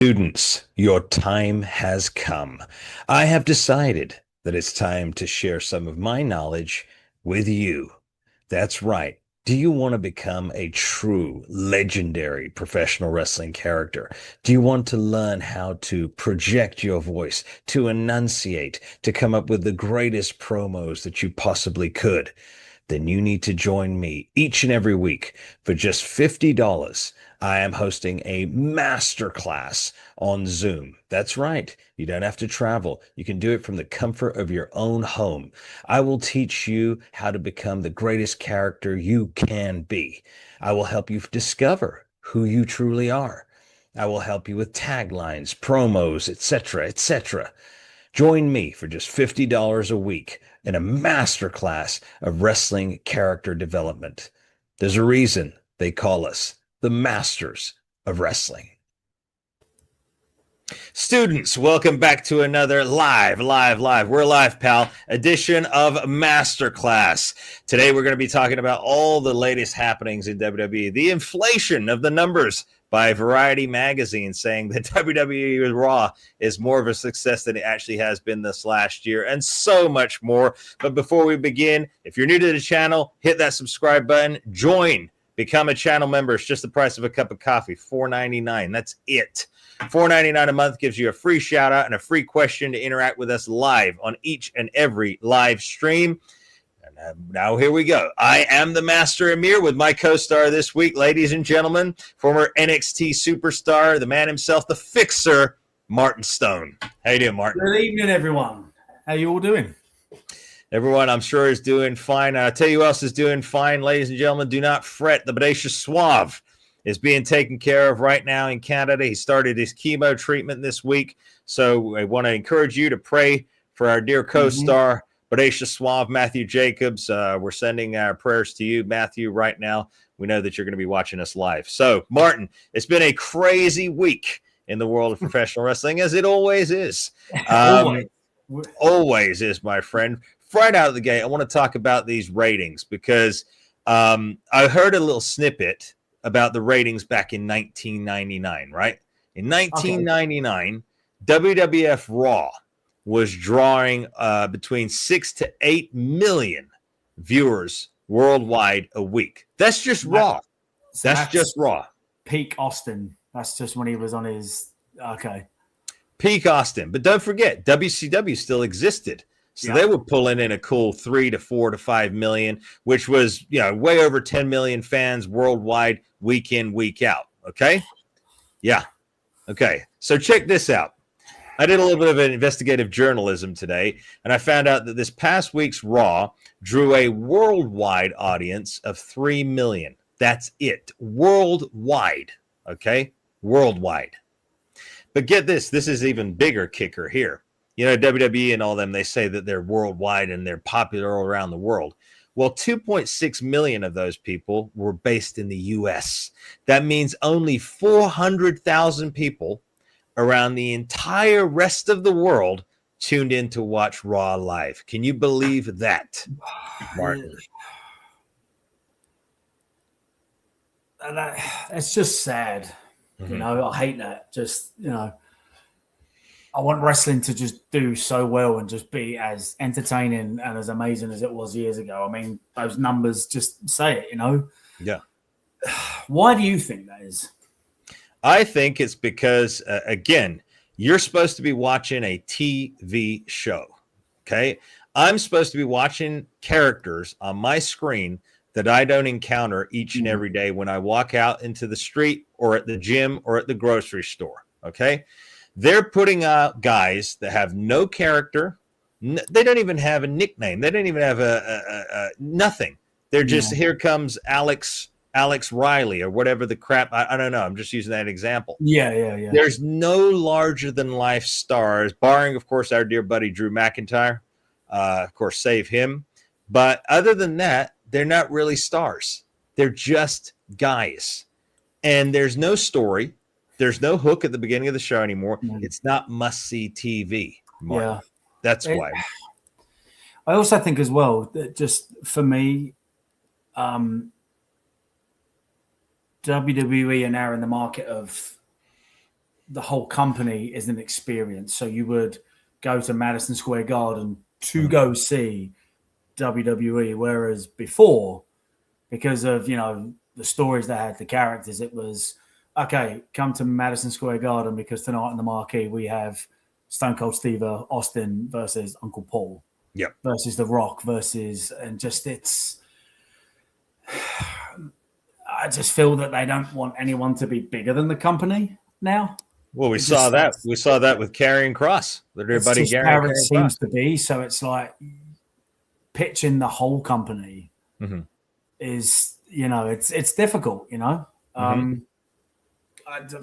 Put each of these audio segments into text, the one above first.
Students, your time has come. I have decided that it's time to share some of my knowledge with you. That's right. Do you want to become a true legendary professional wrestling character? Do you want to learn how to project your voice, to enunciate, to come up with the greatest promos that you possibly could? Then you need to join me each and every week for just $50. I am hosting a masterclass on Zoom. That's right. You don't have to travel. You can do it from the comfort of your own home. I will teach you how to become the greatest character you can be. I will help you discover who you truly are. I will help you with taglines, promos, etc., etc. Join me for just $50 a week in a masterclass of wrestling character development. There's a reason they call us the masters of wrestling. Students, welcome back to another we're live, pal, edition of Masterclass. Today we're going to be talking about all the latest happenings in WWE, the inflation of the numbers by Variety magazine saying that WWE Raw is more of a success than it actually has been this last year, and so much more. But before we begin, if you're new to the channel, hit that subscribe button, become a channel member. It's just the price of a cup of coffee, $4.99. That's it. $4.99 a month gives you a free shout out and a free question to interact with us live on each and every live stream. And now here we go. I am the Master Amir with my co-star this week, ladies and gentlemen, former NXT superstar, the man himself, the Fixer, Martin Stone. How you doing, Martin? Good evening, everyone. How you all doing? Everyone, I'm sure, is doing fine. I'll tell you who else is doing fine, ladies and gentlemen. Do not fret. The Bodacious Suave is being taken care of right now in Canada. He started his chemo treatment this week. So I want to encourage you to pray for our dear co-star, Bodacious Suave, Matthew Jacobs. We're sending our prayers to you, Matthew, right now. We know that you're going to be watching us live. So, Martin, it's been a crazy week in the world of professional wrestling, as it always is. Always is, my friend. Right out of the gate, I want to talk about these ratings because I heard a little snippet about the ratings back in 1999, right? In 1999, WWF Raw was drawing between 6 to 8 million viewers worldwide a week. That's just Raw. That's just Raw. Peak Austin. That's just when he was on his, Peak Austin. But don't forget, WCW still existed. So they were pulling in a cool 3 to 4 to 5 million, which was, way over 10 million fans worldwide, week in, week out. Okay. Yeah. Okay. So check this out. I did a little bit of an investigative journalism today, and I found out that this past week's Raw drew a worldwide audience of 3 million. That's it. Worldwide. Okay. Worldwide. But get this. This is even bigger kicker here. WWE and all them, they say that they're worldwide and they're popular all around the world. Well, 2.6 million of those people were based in the U.S. That means only 400,000 people around the entire rest of the world tuned in to watch Raw live. Can you believe that, Martin? It's just sad. I hate that. Just, I want wrestling to just do so well and just be as entertaining and as amazing as it was years ago. I mean, those numbers just say it, Yeah. Why do you think that is? I think it's because, again, you're supposed to be watching a TV show, okay? I'm supposed to be watching characters on my screen that I don't encounter each and every day when I walk out into the street or at the gym or at the grocery store, okay? They're putting out guys that have no character. They don't even have a nickname. They don't even have a nothing. They're just, here comes Alex Riley or whatever the crap. I don't know. I'm just using that example. Yeah. There's no larger than life stars, barring, of course, our dear buddy Drew McIntyre. Of course, save him. But other than that, they're not really stars. They're just guys. And there's no story. There's no hook at the beginning of the show anymore. It's not must-see TV, Martin. Yeah. That's why. I also think as well that just for me, WWE are now in the market of the whole company is an experience. So you would go to Madison Square Garden to go see WWE, whereas before, because of the stories they had, the characters, it was okay. Come to Madison Square Garden because tonight in the marquee we have Stone Cold Steve Austin versus Uncle Paul, versus The Rock versus, and just I just feel that they don't want anyone to be bigger than the company now. Well, we saw that with Karrion Kross. Everybody how it seems to be. So it's like pitching the whole company is, it's difficult.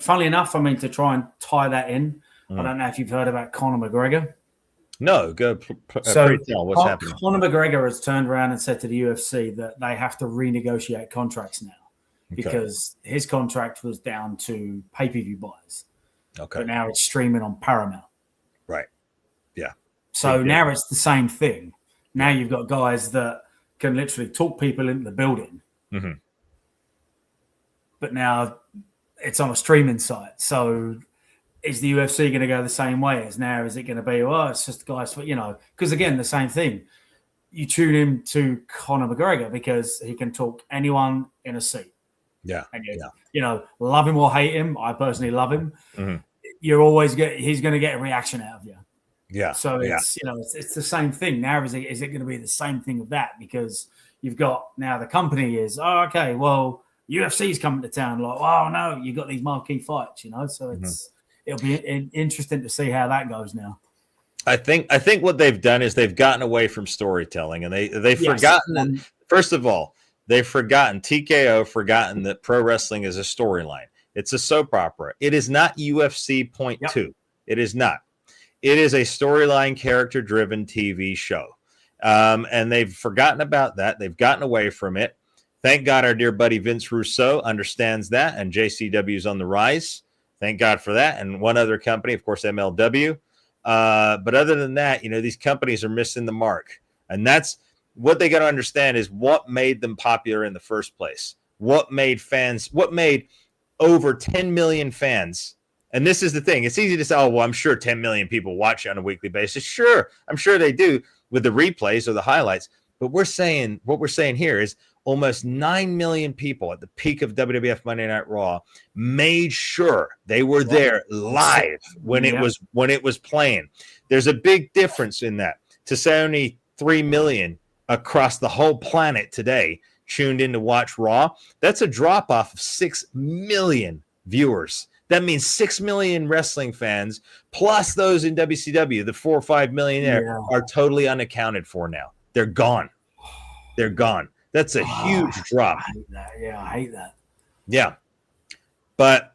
Funnily enough, I mean, to try and tie that in, I don't know if you've heard about Conor McGregor. No, go. Tell what's happening. Conor McGregor has turned around and said to the UFC that they have to renegotiate contracts now because his contract was down to pay-per-view buys. Okay. But now it's streaming on Paramount. Right. Yeah. So now it's the same thing. Now you've got guys that can literally talk people into the building. But now it's on a streaming site. So is the UFC going to go the same way as now? Is it going to be, it's just guys for, because again, the same thing. You tune in to Conor McGregor because he can talk anyone in a seat. Yeah. And love him or hate him. I personally love him. You're always he's going to get a reaction out of you. Yeah. So it's it's the same thing. Now is it going to be the same thing with that? Because you've got now the company is okay. Well, UFC's coming to town. Like, oh no, you got these marquee fights. So it'll be interesting to see how that goes now. I think what they've done is they've gotten away from storytelling, and they've forgotten that. First of all, they've forgotten forgotten that pro wrestling is a storyline. It's a soap opera. It is not UFC Point 2. It is not. It is a storyline, character-driven TV show. And they've forgotten about that. They've gotten away from it. Thank God our dear buddy Vince Russo understands that, and JCW is on the rise. Thank God for that. And one other company, of course, MLW. But other than that, these companies are missing the mark. And that's what they got to understand is what made them popular in the first place. What made over 10 million fans. And this is the thing. It's easy to say, I'm sure 10 million people watch on a weekly basis. Sure, I'm sure they do with the replays or the highlights. But what we're saying here is almost 9 million people at the peak of WWF Monday Night Raw made sure they were there live when it was playing. There's a big difference in that. To say only 3 million across the whole planet today tuned in to watch Raw, that's a drop off of 6 million viewers. That means 6 million wrestling fans plus those in WCW, the 4 or 5 million there, are totally unaccounted for now. They're gone. They're gone. That's a huge drop. I hate that. Yeah, I hate that. Yeah. But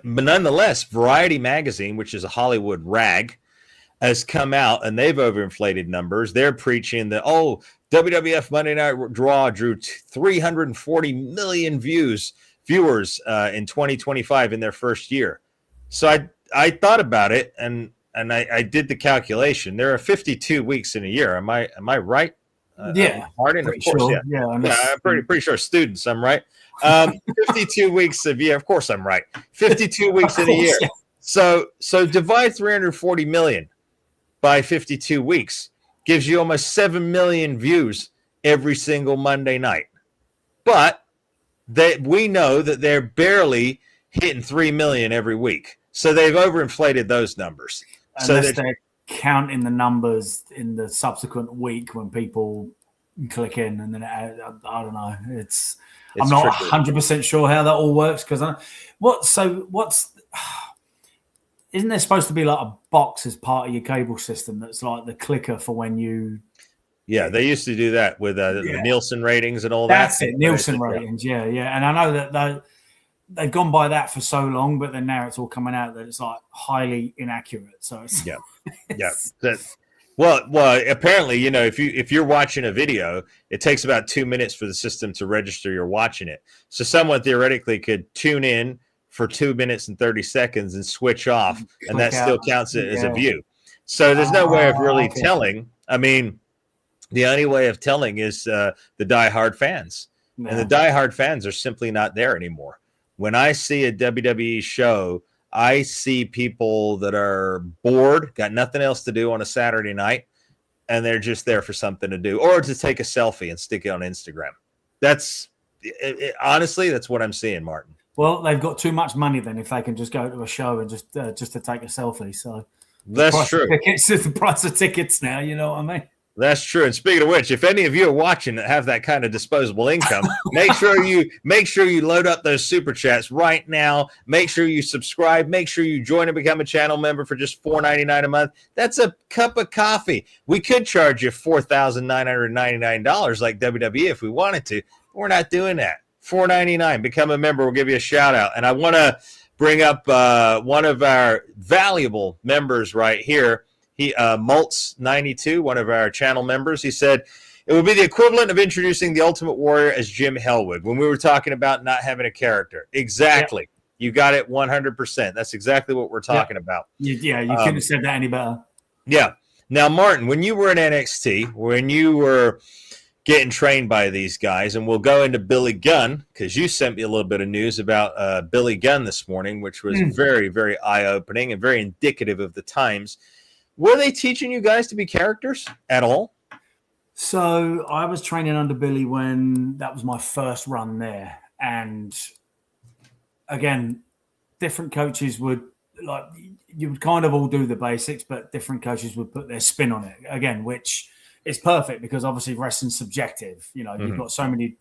nonetheless, Variety Magazine, which is a Hollywood rag, has come out and they've overinflated numbers. They're preaching that, WWF Monday Night Raw drew 340 million viewers in 2025 in their first year. So I thought about it and I did the calculation. There are 52 weeks in a year. Am I right? Martin, of course. Sure. Yeah, I'm pretty sure students. I'm right. 52 weeks of year. Of course, I'm right. 52 weeks in a year. Yeah. So divide 340 million by 52 weeks gives you almost 7 million views every single Monday night. But we know that they're barely hitting 3 million every week. So they've overinflated those numbers. Unless they're counting the numbers in the subsequent week when people click in, and then I don't know. I'm not 100% sure how that all works because isn't there supposed to be like a box as part of your cable system that's like the clicker for when you? Yeah, they used to do that with the Nielsen ratings and all that. That's it, Nielsen ratings. Yeah. And I know that they've gone by that for so long, but then now it's all coming out that it's like highly inaccurate. So it's Well, apparently, if you're watching a video, it takes about 2 minutes for the system to register you're watching it. So someone theoretically could tune in for 2 minutes and 30 seconds and switch off, and that still counts it as a view. So there's no way of really telling. I mean, the only way of telling is the diehard fans. Yeah. And the diehard fans are simply not there anymore. When I see a WWE show I see people that are bored, got nothing else to do on a Saturday night, and they're just there for something to do or to take a selfie and stick it on Instagram. That's honestly, that's what I'm seeing, Martin. Well, they've got too much money then if they can just go to a show and just to take a selfie. So that's true. Tickets is the price of tickets now. You know what I mean? That's true. And speaking of which, if any of you are watching that have that kind of disposable income, make sure you load up those super chats right now. Make sure you subscribe. Make sure you join and become a channel member for just $4.99 a month. That's a cup of coffee. We could charge you $4,999 like WWE if we wanted to. We're not doing that. $4.99. Become a member. We'll give you a shout out. And I want to bring up one of our valuable members right here. He Maltz92, one of our channel members, he said, it would be the equivalent of introducing the Ultimate Warrior as Jim Hellwood when we were talking about not having a character. Exactly. Yep. You got it 100%. That's exactly what we're talking about. Yeah, you couldn't have said that any better. Yeah. Now, Martin, when you were in NXT, when you were getting trained by these guys, and we'll go into Billy Gunn, because you sent me a little bit of news about Billy Gunn this morning, which was very, very eye-opening and very indicative of the times. Were they teaching you guys to be characters at all? So I was training under Billy when that was my first run there. And again, different coaches would, like, you would kind of all do the basics, but different coaches would put their spin on it. Again, which is perfect because obviously wrestling's subjective. You know, you've got so many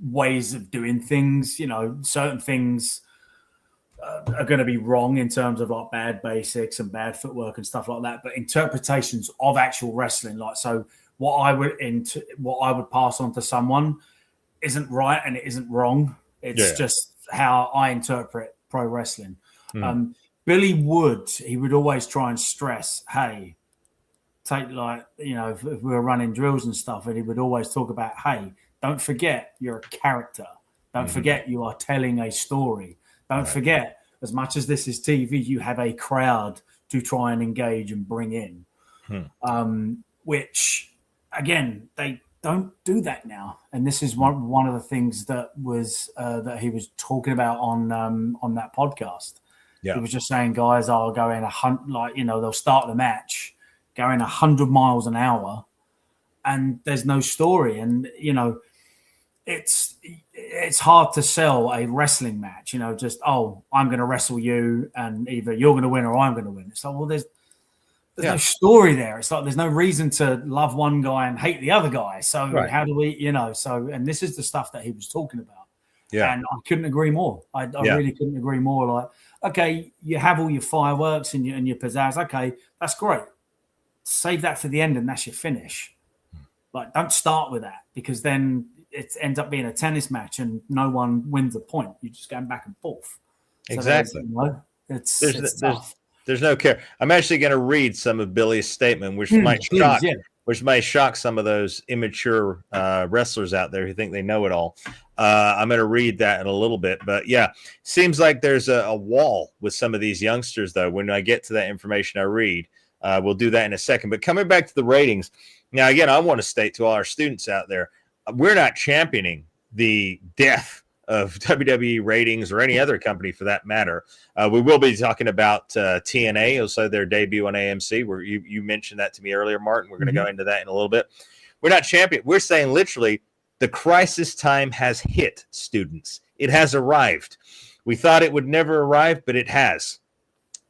ways of doing things. You know, certain things are going to be wrong in terms of like bad basics and bad footwork and stuff like that, but interpretations of actual wrestling, like, so what I would pass on to someone isn't right and it isn't wrong. It's just how I interpret pro wrestling. Billy Wood, he would always try and stress, hey, take, like, you know, if we were running drills and stuff, and he would always talk about, hey, don't forget you're a character. Don't forget you are telling a story. Don't forget, as much as this is TV, you have a crowd to try and engage and bring in, which, again, they don't do that now. And this is one of the things that was that he was talking about on that podcast. Yeah. He was just saying guys are going they'll start the match going 100 miles an hour, and there's no story. And, you know, it's hard to sell a wrestling match, you know, just, oh, I'm going to wrestle you and either you're going to win or I'm going to win. It's like, well, there's no story there. It's like there's no reason to love one guy and hate the other guy. So how do we, you know, and this is the stuff that he was talking about. Yeah. And I couldn't agree more. I really couldn't agree more. Like, okay, you have all your fireworks and your pizzazz. Okay, that's great. Save that for the end and that's your finish. Like, don't start with that, because then it ends up being a tennis match and no one wins a point. You're just going back and forth. So exactly. It's tough. There's no care. I'm actually going to read some of Billy's statement, which might shock some of those immature wrestlers out there who think they know it all. I'm going to read that in a little bit. But, yeah, seems like there's a wall with some of these youngsters, though. When I get to that information I read, we'll do that in a second. But coming back to the ratings, now, again, I want to state to all our students out there, we're not championing the death of WWE ratings or any other company for that matter. We will be talking about TNA, also their debut on AMC, where you mentioned that to me earlier, Martin. We're going to go into that in a little bit. We're not championing. We're saying literally the crisis time has hit, students. It has arrived. We thought it would never arrive, but it has.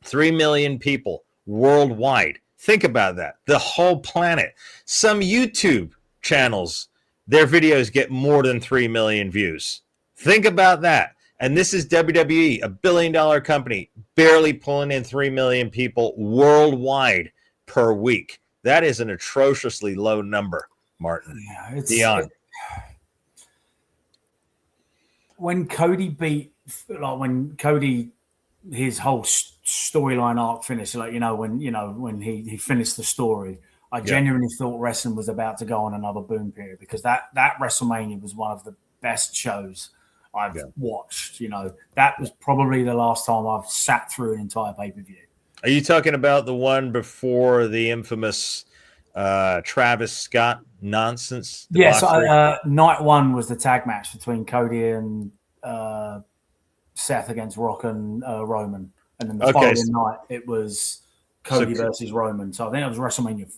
3 million people worldwide. Think about that. The whole planet. Some YouTube channels, their videos get more than 3 million views. Think about that. And this is WWE, a billion-dollar company, barely pulling in 3 million people worldwide per week. That is an atrociously low number, Martin. Yeah, it's beyond. When Cody his whole storyline arc finished, when he finished the story, I genuinely thought wrestling was about to go on another boom period, because that WrestleMania was one of the best shows I've watched. You know, that was probably the last time I've sat through an entire pay-per-view. Are you talking about the one before the infamous Travis Scott nonsense? Yes, night one was the tag match between Cody and Seth against Rock and Roman, and then the Okay, following night it was so Cody versus Roman. So I think it was WrestleMania.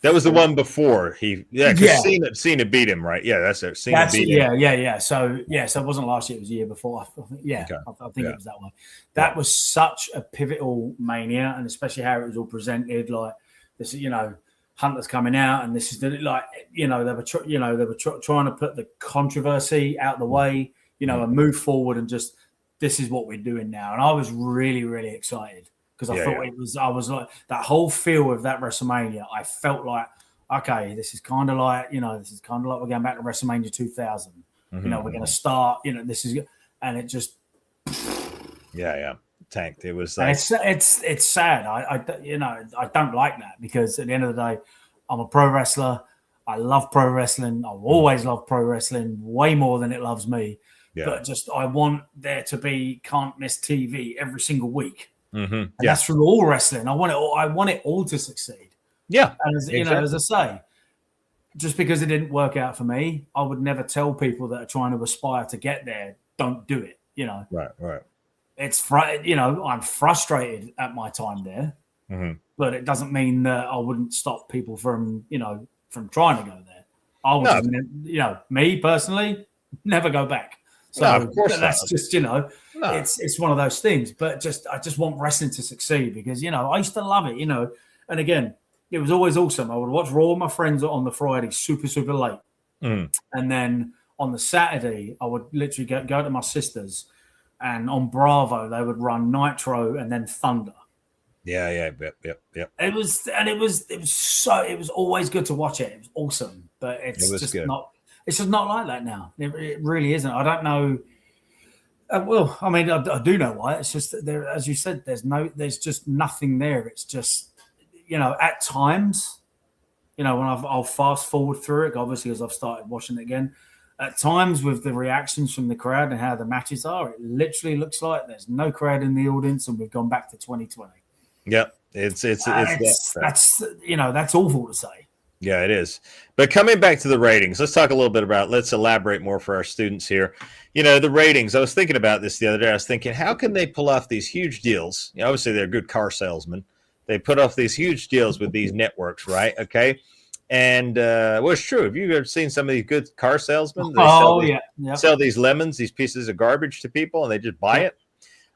that was the one before he, because Yeah, Cena beat him, right? Yeah, that's it. Cena beat him. yeah. So it wasn't last year; it was the year before. I think, Okay. I think it was that one. Yeah. That was such a pivotal Mania, and especially how it was all presented. Like this, Hunter's coming out, and this is they were trying to put the controversy out the way, and move forward, and just this is what we're doing now. And I was really, really excited because I thought I was like that whole feel of that WrestleMania. I felt like, okay, this is kind of like, we're going back to WrestleMania 2000. We're going to start, this is, and it just, tanked. It was like, it's sad. I don't like that because at the end of the day, I'm a pro wrestler. I love pro wrestling. I've always loved pro wrestling way more than it loves me. Yeah. But just I want there to be can't miss TV every single week. And that's through all wrestling. I want it all to succeed. Yeah. And as I say, just because it didn't work out for me, I would never tell people that are trying to aspire to get there, don't do it. Right. It's I'm frustrated at my time there, but it doesn't mean that I wouldn't stop people from trying to go there. I would, me personally, never go back. So of course that's just, it's one of those things. But I just want wrestling to succeed because, I used to love it, And again, it was always awesome. I would watch Raw with my friends on the Friday, super, super late. And then on the Saturday, I would literally go to my sister's, and on Bravo, they would run Nitro and then Thunder. Yep. It was always good to watch it. It was awesome, but it's just not like that now. It really isn't. I don't know. Well, I mean, I do know why. It's just that there, as you said, there's just nothing there. It's just, at times, when I'll fast forward through it, obviously, as I've started watching it again. At times, with the reactions from the crowd and how the matches are, it literally looks like there's no crowd in the audience, and we've gone back to 2020. Yep, that's awful to say. Yeah, it is. But coming back to the ratings, let's talk a little bit let's elaborate more for our students here. The ratings. I was thinking about this the other day. I was thinking, how can they pull off these huge deals? Obviously, they're good car salesmen. They put off these huge deals with these networks, right? Okay. And it's true. Have you ever seen some of these good car salesmen? They sell these lemons, these pieces of garbage to people, and they just buy it.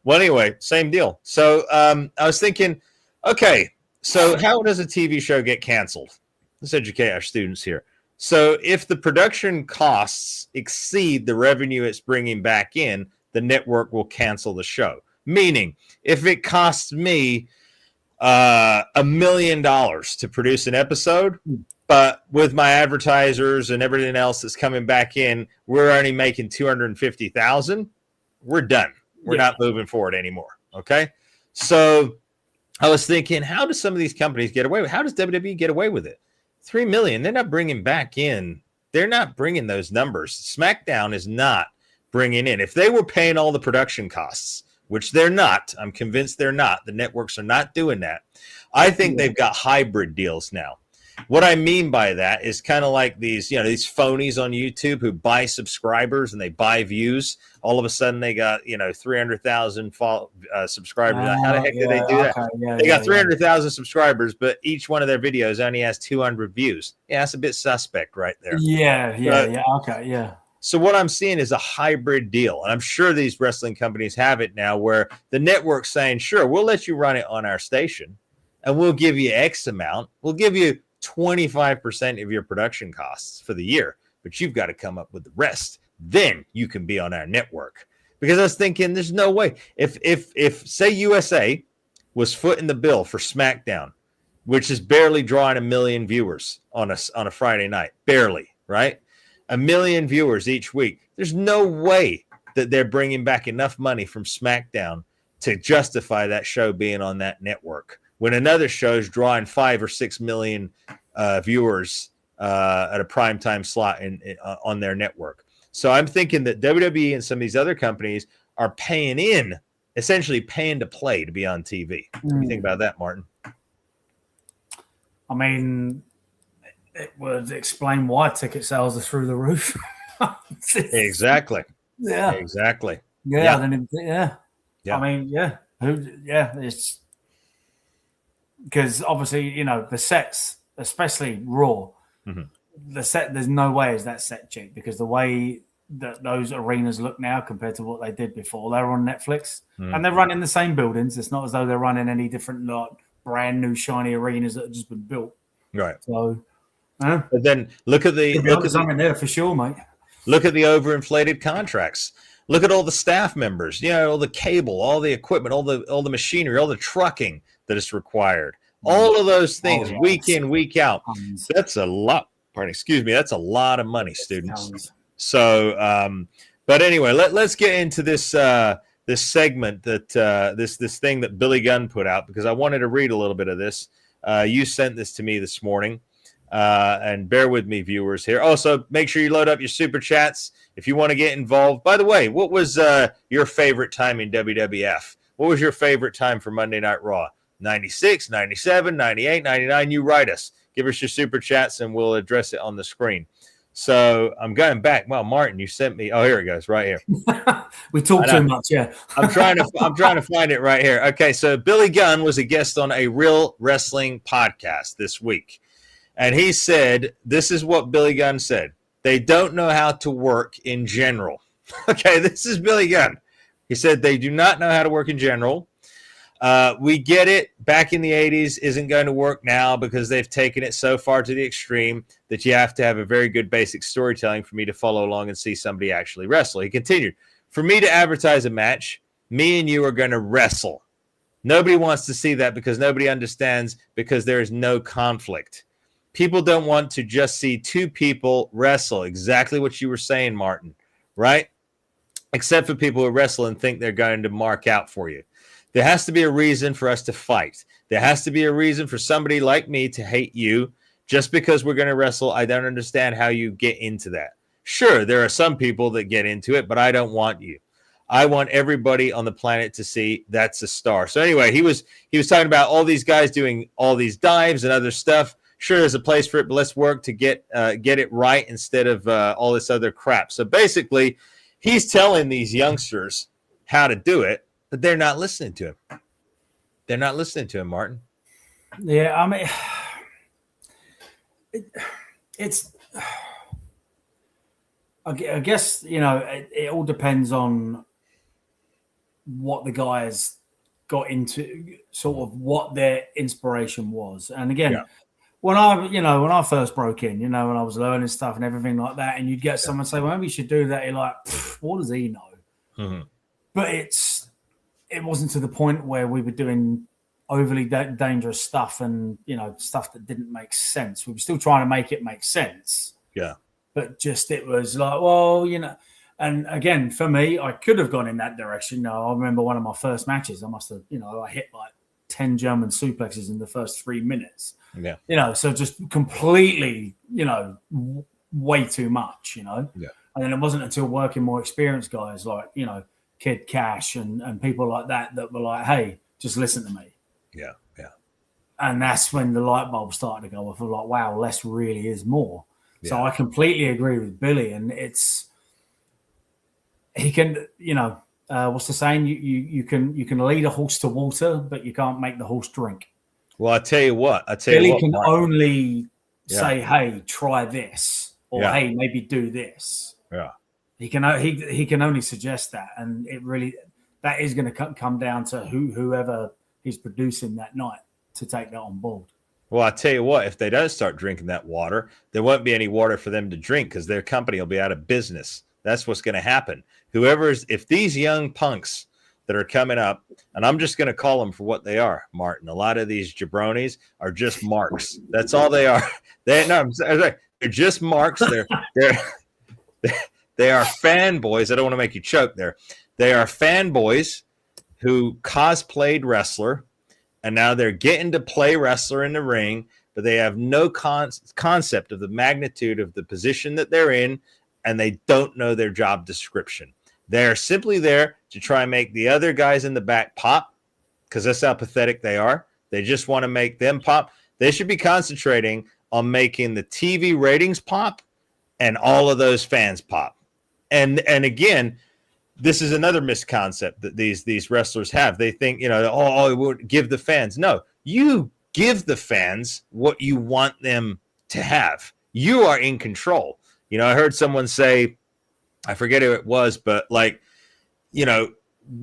Well, anyway, same deal. So I was thinking, okay, so how does a TV show get canceled? Let's educate our students here. So if the production costs exceed the revenue it's bringing back in, the network will cancel the show. Meaning, if it costs me $1 million to produce an episode, but with my advertisers and everything else that's coming back in, we're only making $250,000. We're done. We're not moving forward anymore. Okay. So I was thinking, how do some of these companies get away with it? How does WWE get away with it? $3 million. They're not bringing back in. They're not bringing those numbers. SmackDown is not bringing in. If they were paying all the production costs, which they're not, I'm convinced they're not. The networks are not doing that. I think they've got hybrid deals now. What I mean by that is kind of like these phonies on YouTube who buy subscribers and they buy views. All of a sudden they got, 300,000 subscribers. How the heck did they do that? Okay. They got 300,000 subscribers, but each one of their videos only has 200 views. Yeah, that's a bit suspect right there. Yeah. So what I'm seeing is a hybrid deal. And I'm sure these wrestling companies have it now where the network's saying, sure, we'll let you run it on our station and we'll give you X amount. We'll give you 25% of your production costs for the year, but you've got to come up with the rest. Then you can be on our network. Because I was thinking, there's no way. If say USA was footing the bill for SmackDown, which is barely drawing 1 million viewers on a Friday night, barely, right? 1 million viewers each week. There's no way that they're bringing back enough money from SmackDown to justify that show being on that network. When another show is drawing 5 or 6 million viewers at a primetime slot on their network. So I'm thinking that WWE and some of these other companies are essentially paying to play to be on TV. What do you think about that, Martin? I mean, it would explain why ticket sales are through the roof. Exactly. Yeah. Exactly. Yeah, then yeah. Yeah. I mean, yeah, it's because obviously the sets, especially Raw, Mhm. the set. There's no way is that set cheap because the way that those arenas look now compared to what they did before, they're on Netflix and they're running the same buildings. It's not as though they're running any different, like brand new shiny arenas that have just been built. Right. So, But then something there for sure, mate. look at the overinflated contracts. Look at all the staff members, all the cable, all the equipment, all the machinery, all the trucking that is required. All of those things week in, week out. Tons. That's a lot. Excuse me. That's a lot of money, students. Tons. So, but anyway, let's get into this this segment that this thing that Billy Gunn put out, because I wanted to read a little bit of this. You sent this to me this morning. And bear with me, viewers here. Also, make sure you load up your super chats if you want to get involved. By the way, what was your favorite time in WWF? What was your favorite time for Monday Night Raw? 96, 97, 98, 99? You write us. Give us your super chats, and we'll address it on the screen. So I'm going back. Well, Martin, you sent me. Oh, here it goes, right here. We talk too much, yeah. I'm trying to find it right here. Okay, so Billy Gunn was a guest on a Real Wrestling podcast this week. And he said, this is what Billy Gunn said. They don't know how to work in general. Okay, this is Billy Gunn. He said they do not know how to work in general. We get it. Back in the 80s isn't going to work now because they've taken it so far to the extreme that you have to have a very good basic storytelling for me to follow along and see somebody actually wrestle. He continued, for me to advertise a match, me and you are going to wrestle. Nobody wants to see that because nobody understands, because there is no conflict. People don't want to just see two people wrestle. Exactly what you were saying, Martin, right? Except for people who wrestle and think they're going to mark out for you. There has to be a reason for us to fight. There has to be a reason for somebody like me to hate you. Just because we're going to wrestle, I don't understand how you get into that. Sure, there are some people that get into it, but I don't want you. I want everybody on the planet to see that's a star. So anyway, he was talking about all these guys doing all these dives and other stuff. Sure, there's a place for it, but let's work to get it right instead of all this other crap. So basically, he's telling these youngsters how to do it, but they're not listening to him. They're not listening to him, Martin. Yeah, I mean, it's. I guess it all depends on what the guys got into, sort of what their inspiration was, and again. Yeah. When I first broke in, when I was learning stuff and everything like that, and you'd get someone say, well, maybe you should do that. You're like, what does he know? Mm-hmm. But it wasn't to the point where we were doing overly dangerous stuff and, stuff that didn't make sense. We were still trying to make it make sense. Yeah. But just, it was like, well, and again, for me, I could have gone in that direction. I remember one of my first matches, I must have, I hit like 10 German suplexes in the first 3 minutes. Yeah. So just completely, way too much, Yeah. And then it wasn't until working more experienced guys like, Kid Cash and people like that were like, hey, just listen to me. Yeah. Yeah. And that's when the light bulb started to go off of like, wow, less really is more. Yeah. So I completely agree with Billy. And he can, what's the saying? You can lead a horse to water, but you can't make the horse drink. Well, I tell you what. Billy can only say, "Hey, try this," or "Hey, maybe do this." Yeah, he can only suggest that, and that is going to come down to whoever he's producing that night to take that on board. Well, I tell you what. If they don't start drinking that water, there won't be any water for them to drink because their company will be out of business. That's what's going to happen. If these young punks that are coming up, and I'm just going to call them for what they are, Martin. A lot of these jabronis are just marks. That's all they are. They're just marks. They are fanboys. I don't want to make you choke there. They are fanboys who cosplayed wrestler, and now they're getting to play wrestler in the ring, but they have no concept of the magnitude of the position that they're in, and they don't know their job description. They're simply there to try and make the other guys in the back pop because that's how pathetic they are. They just want to make them pop. They should be concentrating on making the TV ratings pop and all of those fans pop. And again, this is another misconcept that these wrestlers have. They think, oh, it would give the fans. No, you give the fans what you want them to have. You are in control. I heard someone say, I forget who it was, but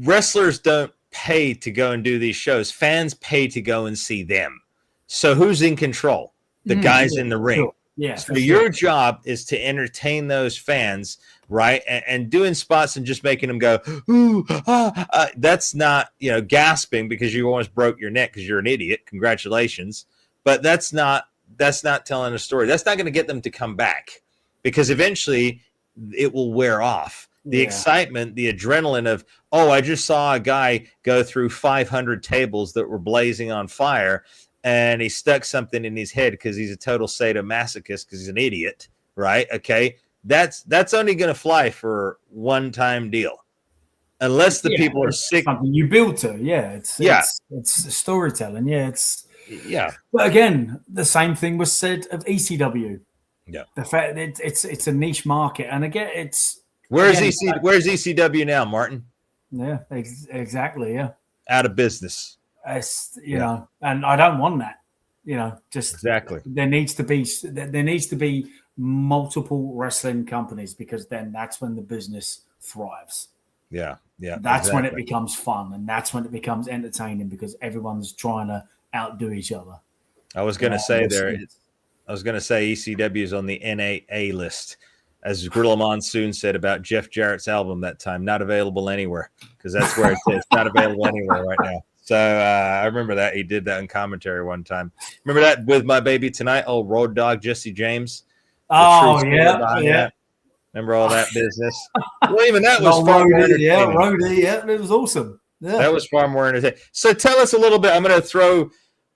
wrestlers don't pay to go and do these shows. Fans pay to go and see them. So who's in control? The guys in the ring. Sure. Yeah. So your job is to entertain those fans, right? And doing spots and just making them go, ooh, that's not, gasping because you almost broke your neck because you're an idiot. Congratulations. But that's not telling a story. That's not going to get them to come back because eventually it will wear off. The excitement, the adrenaline of, I just saw a guy go through 500 tables that were blazing on fire and he stuck something in his head because he's a total sadomasochist because he's an idiot, right? Okay. That's only going to fly for one-time deal. Unless the people are sick. Something you build to. Yeah. It's storytelling. Yeah. But again, the same thing was said of ECW. Yeah. The fact that it's a niche market. And again, where's ECW now, Martin? Yeah, exactly. Yeah. Out of business. You know, and I don't want that. Just exactly. There needs to be multiple wrestling companies because then that's when the business thrives. Yeah. That's when it becomes fun and that's when it becomes entertaining because everyone's trying to outdo each other. I was going to say ECW is on the NAA list. As Gorilla Monsoon said about Jeff Jarrett's album that time, not available anywhere because that's where it's not available anywhere right now. So I remember that he did that in commentary one time. Remember that with My Baby Tonight? Oh, Road Dogg, Jesse James. Oh yeah. Remember all that business? Well, even that was far more entertaining. Yeah, it was awesome. Yeah, that was far more entertaining. So tell us a little bit. I'm going to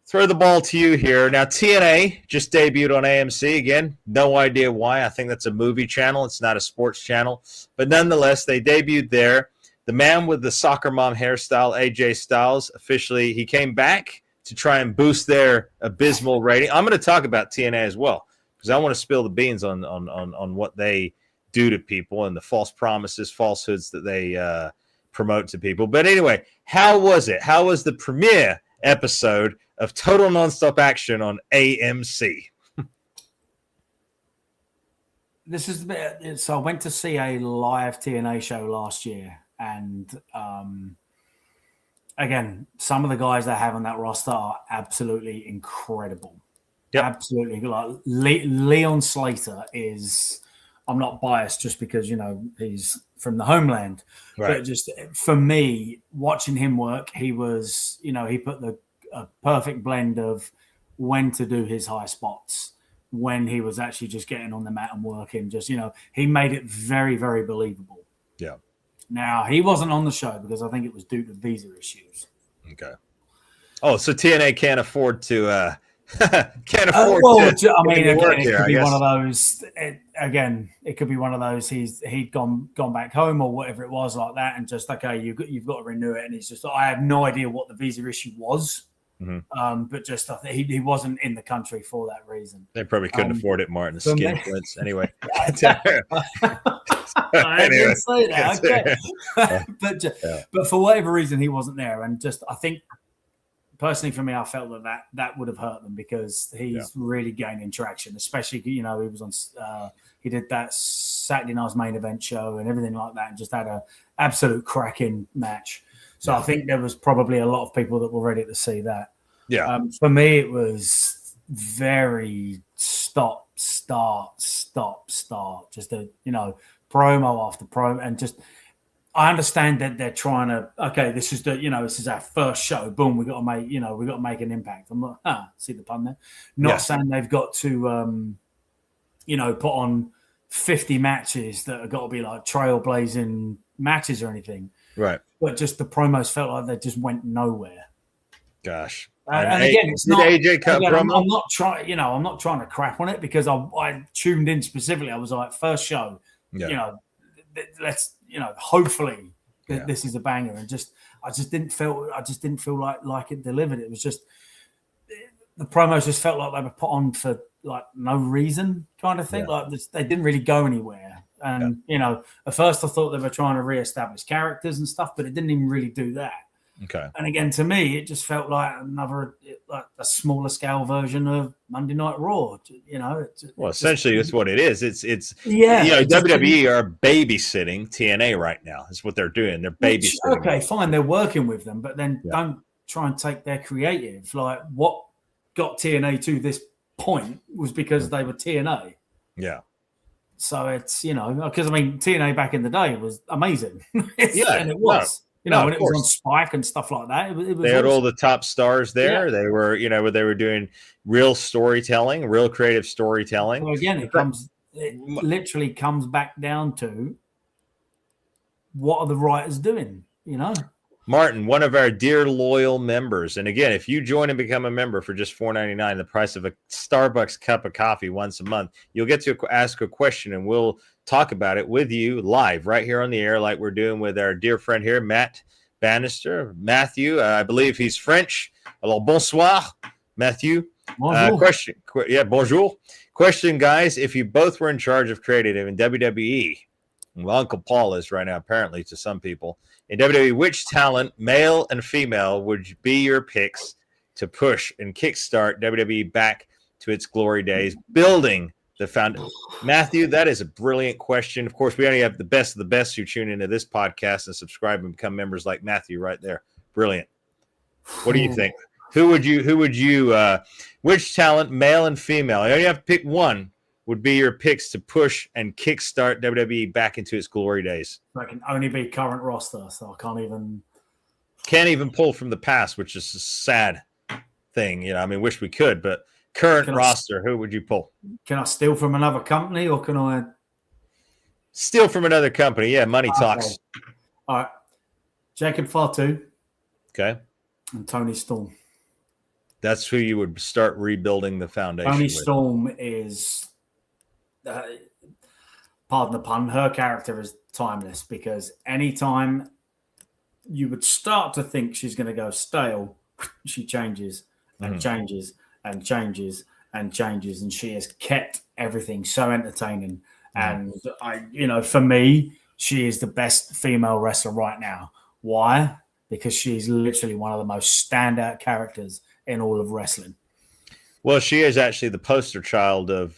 throw the ball to you here. Now, TNA just debuted on AMC again. No idea why. I think that's a movie channel. It's not a sports channel. But nonetheless, they debuted there. The man with the soccer mom hairstyle, AJ Styles, officially, he came back to try and boost their abysmal rating. I'm going to talk about TNA as well because I want to spill the beans on what they do to people and the false promises, falsehoods that they promote to people. But anyway, how was it? How was the premiere episode of Total Nonstop Action on AMC? So I went to see a live TNA show last year, and again, some of the guys they have on that roster are absolutely incredible. Yep. Absolutely, like Leon Slater is. I'm not biased just because he's from the homeland, right. But just for me, watching him work, he was he put a perfect blend of when to do his high spots, when he was actually just getting on the mat and working. Just he made it very, very believable. Yeah. Now he wasn't on the show because I think it was due to visa issues. Okay. Oh, so TNA can't afford to. Can't afford. It could be one of those. It could be one of those. He'd gone back home or whatever it was like that, and just okay, you've got to renew it. And he's just, I have no idea what the visa issue was, but just I think he wasn't in the country for that reason. They probably couldn't afford it, Martin. The skin flints anyway. I didn't say that. Okay, but for whatever reason, he wasn't there, and just I think. Personally, for me, I felt that would have hurt them because he's really gaining traction, especially, he was on, he did that Saturday Night's Main Event show and everything like that and just had a absolute cracking match. So I think there was probably a lot of people that were ready to see that. Yeah. For me, it was very stop, start, just a, promo after promo and just, I understand that they're trying to. Okay, this is this is our first show. Boom, we got to make an impact. I'm like, see the pun there. Not saying they've got to, put on 50 matches that have got to be like trailblazing matches or anything. Right. But just the promos felt like they just went nowhere. Gosh. And again, it's not. AJ cut promo? I'm not trying. I'm not trying to crap on it because I tuned in specifically. I was like, first show. Let's. Hopefully this is a banger, and I just didn't feel like it delivered. It was just the promos just felt like they were put on for like no reason kind of thing. Like they didn't really go anywhere. And, at first I thought they were trying to reestablish characters and stuff, but it didn't even really do that. Okay. And again, to me, it just felt like a smaller scale version of Monday Night Raw. Essentially, that's what it is. It's WWE are babysitting TNA right now. That's what they're doing. They're babysitting. Okay, fine, they're working with them, but then don't try and take their creative. Like, what got TNA to this point was because they were TNA. Yeah. So it's, because TNA back in the day was amazing. And it was. No. When it was on Spike and stuff like that, it was they had all the top stars there. They were, they were doing real storytelling, real creative storytelling. So again, it literally comes back down to what are the writers doing, Martin, one of our dear loyal members. And again, if you join and become a member for just $4.99, the price of a Starbucks cup of coffee once a month, you'll get to ask a question and we'll talk about it with you live right here on the air, like we're doing with our dear friend here, Matt Bannister. Matthew, I believe he's French. Alors, bonsoir, Matthew. Bonjour. Bonjour. Question, guys, if you both were in charge of creative in WWE, well, Uncle Paul is right now, apparently, to some people, in WWE, which talent, male and female, would be your picks to push and kickstart WWE back to its glory days, building the foundation? Matthew, that is a brilliant question. Of course, we only have the best of the best who tune into this podcast and subscribe and become members like Matthew right there. Brilliant. What do you think? Who would you, which talent, male and female, you only have to pick one, would be your picks to push and kickstart WWE back into its glory days? I can only be current roster, so I can't even pull from the past, which is a sad thing. Wish we could, but current roster, who would you pull? Can I steal from another company, or can I steal from another company? Yeah, money talks. All right, Jacob Fatu. Okay. And Tony Storm. That's who you would start rebuilding the foundation. Tony Storm is, pardon the pun, her character is timeless, because anytime you would start to think she's going to go stale, she changes and changes and changes and changes, and she has kept everything so entertaining. And for me, she is the best female wrestler right now. Why? Because she's literally one of the most standout characters in all of wrestling. Well, she is actually the poster child of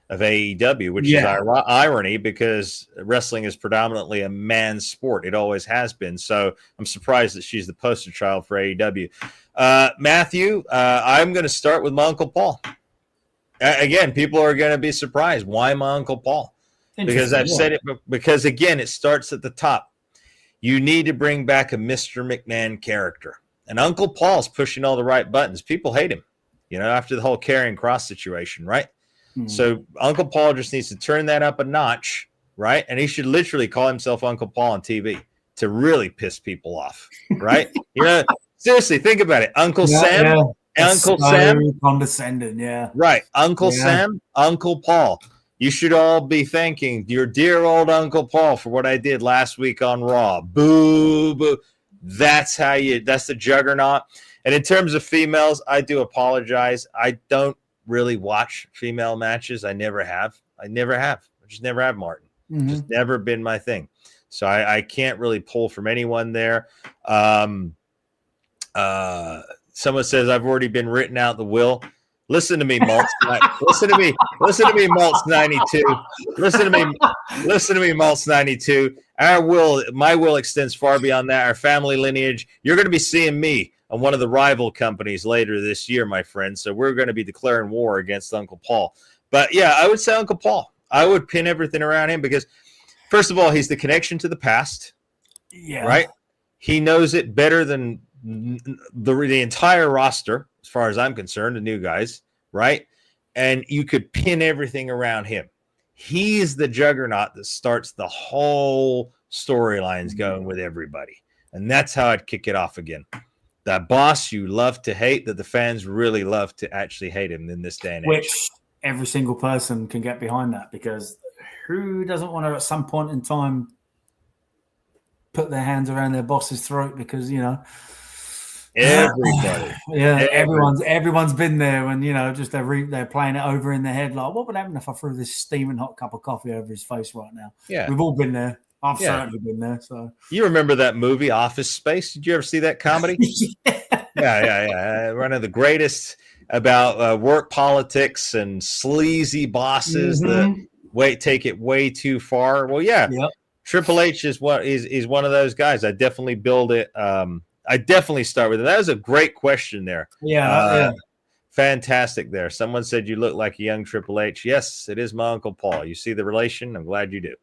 AEW, which is irony, because wrestling is predominantly a man's sport. It always has been. So I'm surprised that she's the poster child for AEW. Matthew, I'm going to start with my Uncle Paul. Again, people are going to be surprised. Why my Uncle Paul? Because I've said it, because again, it starts at the top. You need to bring back a Mr. McMahon character. And Uncle Paul's pushing all the right buttons. People hate him, after the whole Karrion Kross situation, right? So Uncle Paul just needs to turn that up a notch, right? And he should literally call himself Uncle Paul on TV to really piss people off, right? Seriously, think about it. Uncle Sam, Uncle Sam, condescending, right? Uncle Sam, Uncle Paul. You should all be thanking your dear old Uncle Paul for what I did last week on Raw. Boo, boo. That's the juggernaut. And in terms of females, I do apologize. I don't really watch female matches. I never have. I just never have, Martin. Just never been my thing. So I can't really pull from anyone there. Someone says I've already been written out the will. Listen to me, Maltz. Listen to me, Maltz 92. Listen to me, Maltz 92. My will extends far beyond that. Our family lineage. You're going to be seeing me on one of the rival companies later this year, my friend. So we're going to be declaring war against Uncle Paul. But yeah, I would say Uncle Paul. I would pin everything around him because, first of all, he's the connection to the past. Yeah. Right? He knows it better than the entire roster, as far as I'm concerned, the new guys, right? And you could pin everything around him. He is the juggernaut that starts the whole storylines going with everybody. And that's how I'd kick it off again. That boss you love to hate, that the fans really love to actually hate him in this day and age. Which every single person can get behind that, because who doesn't want to at some point in time put their hands around their boss's throat because, Everybody. Yeah, Every, everyone's been there when just they're playing it over in their head like, what would happen if I threw this steaming hot cup of coffee over his face right now? yeah. We've all been there. I've Yeah. certainly been there. So You remember that movie Office Space? Did you ever see that comedy? yeah. Yeah. One of the greatest about work politics and sleazy bosses that Mm-hmm. take it way too far. Well, yeah, Yep. Triple H is one of those guys. I definitely build it. I definitely start with it. That was a great question there. Yeah. Fantastic there. Someone said you look like a young Triple H. Yes, it is my Uncle Paul. You see the relation? I'm glad you do.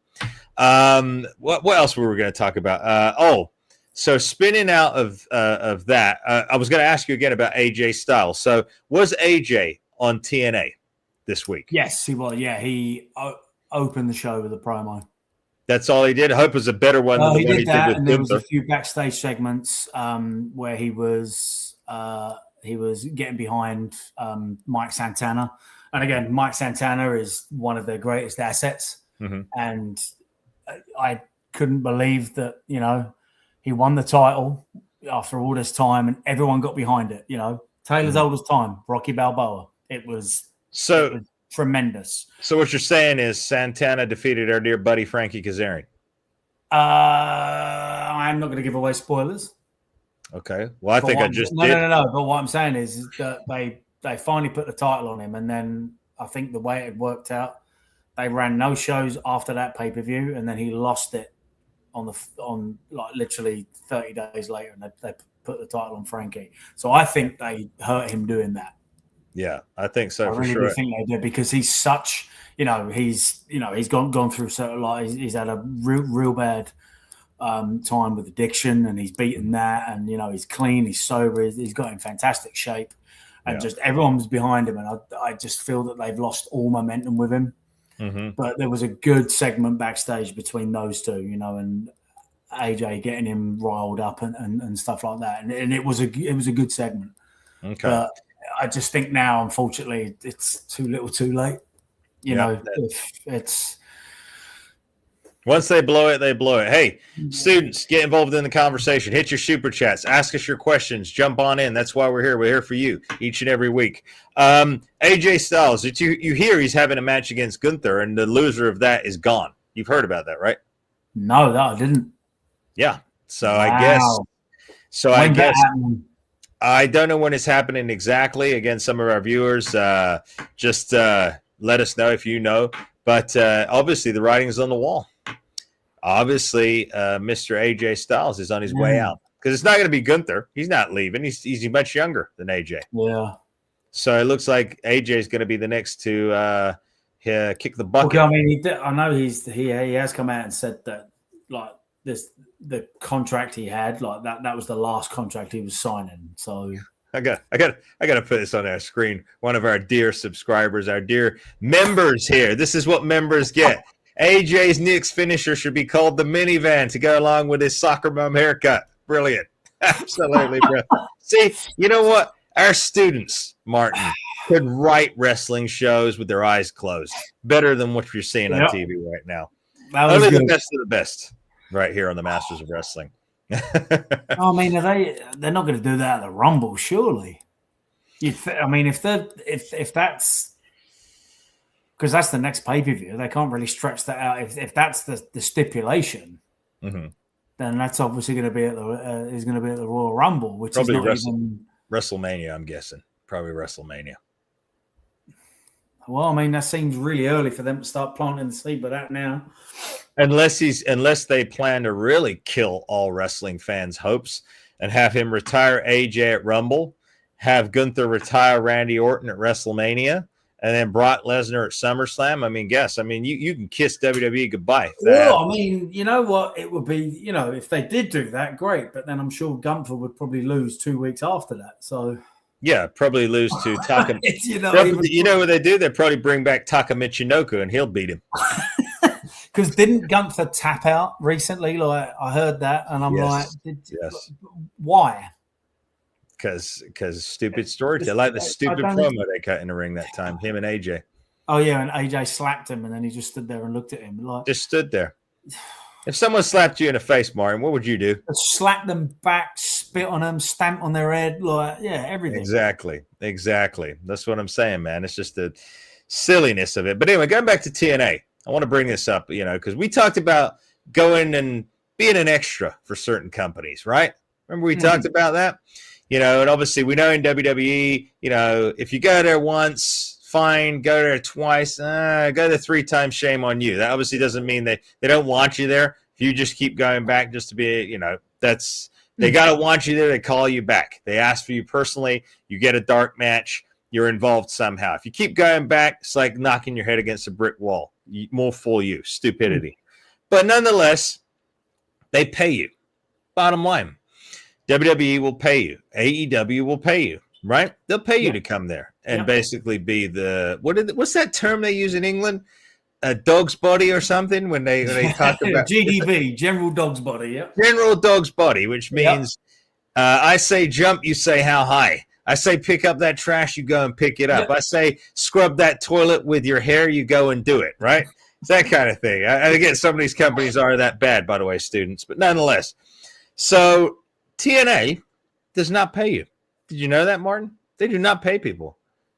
What else were we going to talk about? So spinning out of that, I was going to ask you again about AJ Styles. So was AJ on TNA this week? Yes, he was. Yeah, he opened the show with a promo. That's all he did. I hope it was a better one than the one he did with and there was Gunther. a few backstage segments where he was getting behind Mike Santana, and again, Mike Santana is one of their greatest assets, and I couldn't believe that he won the title after all this time, and everyone got behind it. Taylor's oldest time, Rocky Balboa. It was tremendous. So what you're saying is Santana defeated our dear buddy Frankie Kazarian. I'm not going to give away spoilers. Okay. Well, I think I just did. No. But what I'm saying is that they finally put the title on him, and then I think the way it worked out, they ran no shows after that pay-per-view, and then he lost it on like literally 30 days later, and they put the title on Frankie. So I think they hurt him doing that. Yeah, I think so. I really do think they did, because he's such, he's gone through he's had a real bad time with addiction, and he's beaten that, and he's clean, he's sober, he's got in fantastic shape, and just everyone's behind him, and I just feel that they've lost all momentum with him. But there was a good segment backstage between those two, and AJ getting him riled up and stuff like that, and it was a good segment. Okay. But I just think now, unfortunately, it's too little, too late. If it's once they blow it, they blow it. Hey, students, get involved in the conversation. Hit your super chats. Ask us your questions. Jump on in. That's why we're here. We're here for you each and every week. AJ Styles, you hear he's having a match against Gunther, and the loser of that is gone. You've heard about that, right? No, I didn't. Yeah. So wow. I guess. I don't know when it's happening exactly. Again, some of our viewers just let us know if you know. But obviously, the writing's on the wall. Obviously, Mr. AJ Styles is on his way out, because it's not going to be Gunther. He's not leaving. He's much younger than AJ. Yeah. So it looks like AJ is going to be the next to kick the bucket. Okay, I mean, I know he has come out and said that like the contract he had, like that was the last contract he was signing. So I got to put this on our screen. One of our dear subscribers, our dear members here. This is what members get. AJ's next finisher should be called the minivan to go along with his soccer mom haircut. Brilliant. Absolutely brilliant. See, you know what? Our students, Martin, could write wrestling shows with their eyes closed better than what you're seeing on TV right now. Only the best of the best right here on the Masters of Wrestling. I mean, they're not going to do that at the Rumble, surely. I mean, if that's because that's the next pay-per-view, they can't really stretch that out. If that's the stipulation, then that's obviously going to be at the Royal Rumble, which probably is not even WrestleMania. I'm guessing probably WrestleMania. Well, I mean, that seems really early for them to start planting the seed, but that now. Unless they plan to really kill all wrestling fans' hopes and have him retire AJ at Rumble, have Gunther retire Randy Orton at WrestleMania, and then Brock Lesnar at SummerSlam. I mean, you can kiss WWE goodbye. Well, I mean, you know what? It would be, if they did do that, great. But then I'm sure Gunther would probably lose 2 weeks after that. So. Yeah, probably lose to Taka. You know what they do? They probably bring back Taka Michinoku, and he'll beat him. Because didn't Gunther tap out recently? Like I heard that, and I'm why? Because stupid story. They like the stupid promo they cut in the ring that time. Him and AJ. Oh yeah, and AJ slapped him, and then he just stood there and looked at him. Like just stood there. If someone slapped you in the face, Martin, what would you do? Slap them back, spit on them, stamp on their head, like everything. Exactly. That's what I'm saying, man. It's just the silliness of it. But anyway, going back to TNA, I want to bring this up, because we talked about going and being an extra for certain companies, right? Remember we talked about that? And obviously we know in WWE, if you go there once, fine. Go there twice, go there 3 times, shame on you. That obviously doesn't mean they don't want you there. If you just keep going back just to be, they got to want you there. They call you back. They ask for you personally. You get a dark match. You're involved somehow. If you keep going back, it's like knocking your head against a brick wall. More fool you. Stupidity. But nonetheless, they pay you. Bottom line. WWE will pay you. AEW will pay you, right? They'll pay you to come there and basically be the what's that term they use in England? A dog's body or something when they talk about GDB, General Dog's Body. Yeah, General Dog's Body, which means I say jump, you say how high. I say pick up that trash, you go and pick it up. I say scrub that toilet with your hair, you go and do it, right? It's that kind of thing. And again, some of these companies are that bad, by the way, students, but nonetheless. So TNA does not pay you. Did you know that, Martin? They do not pay people.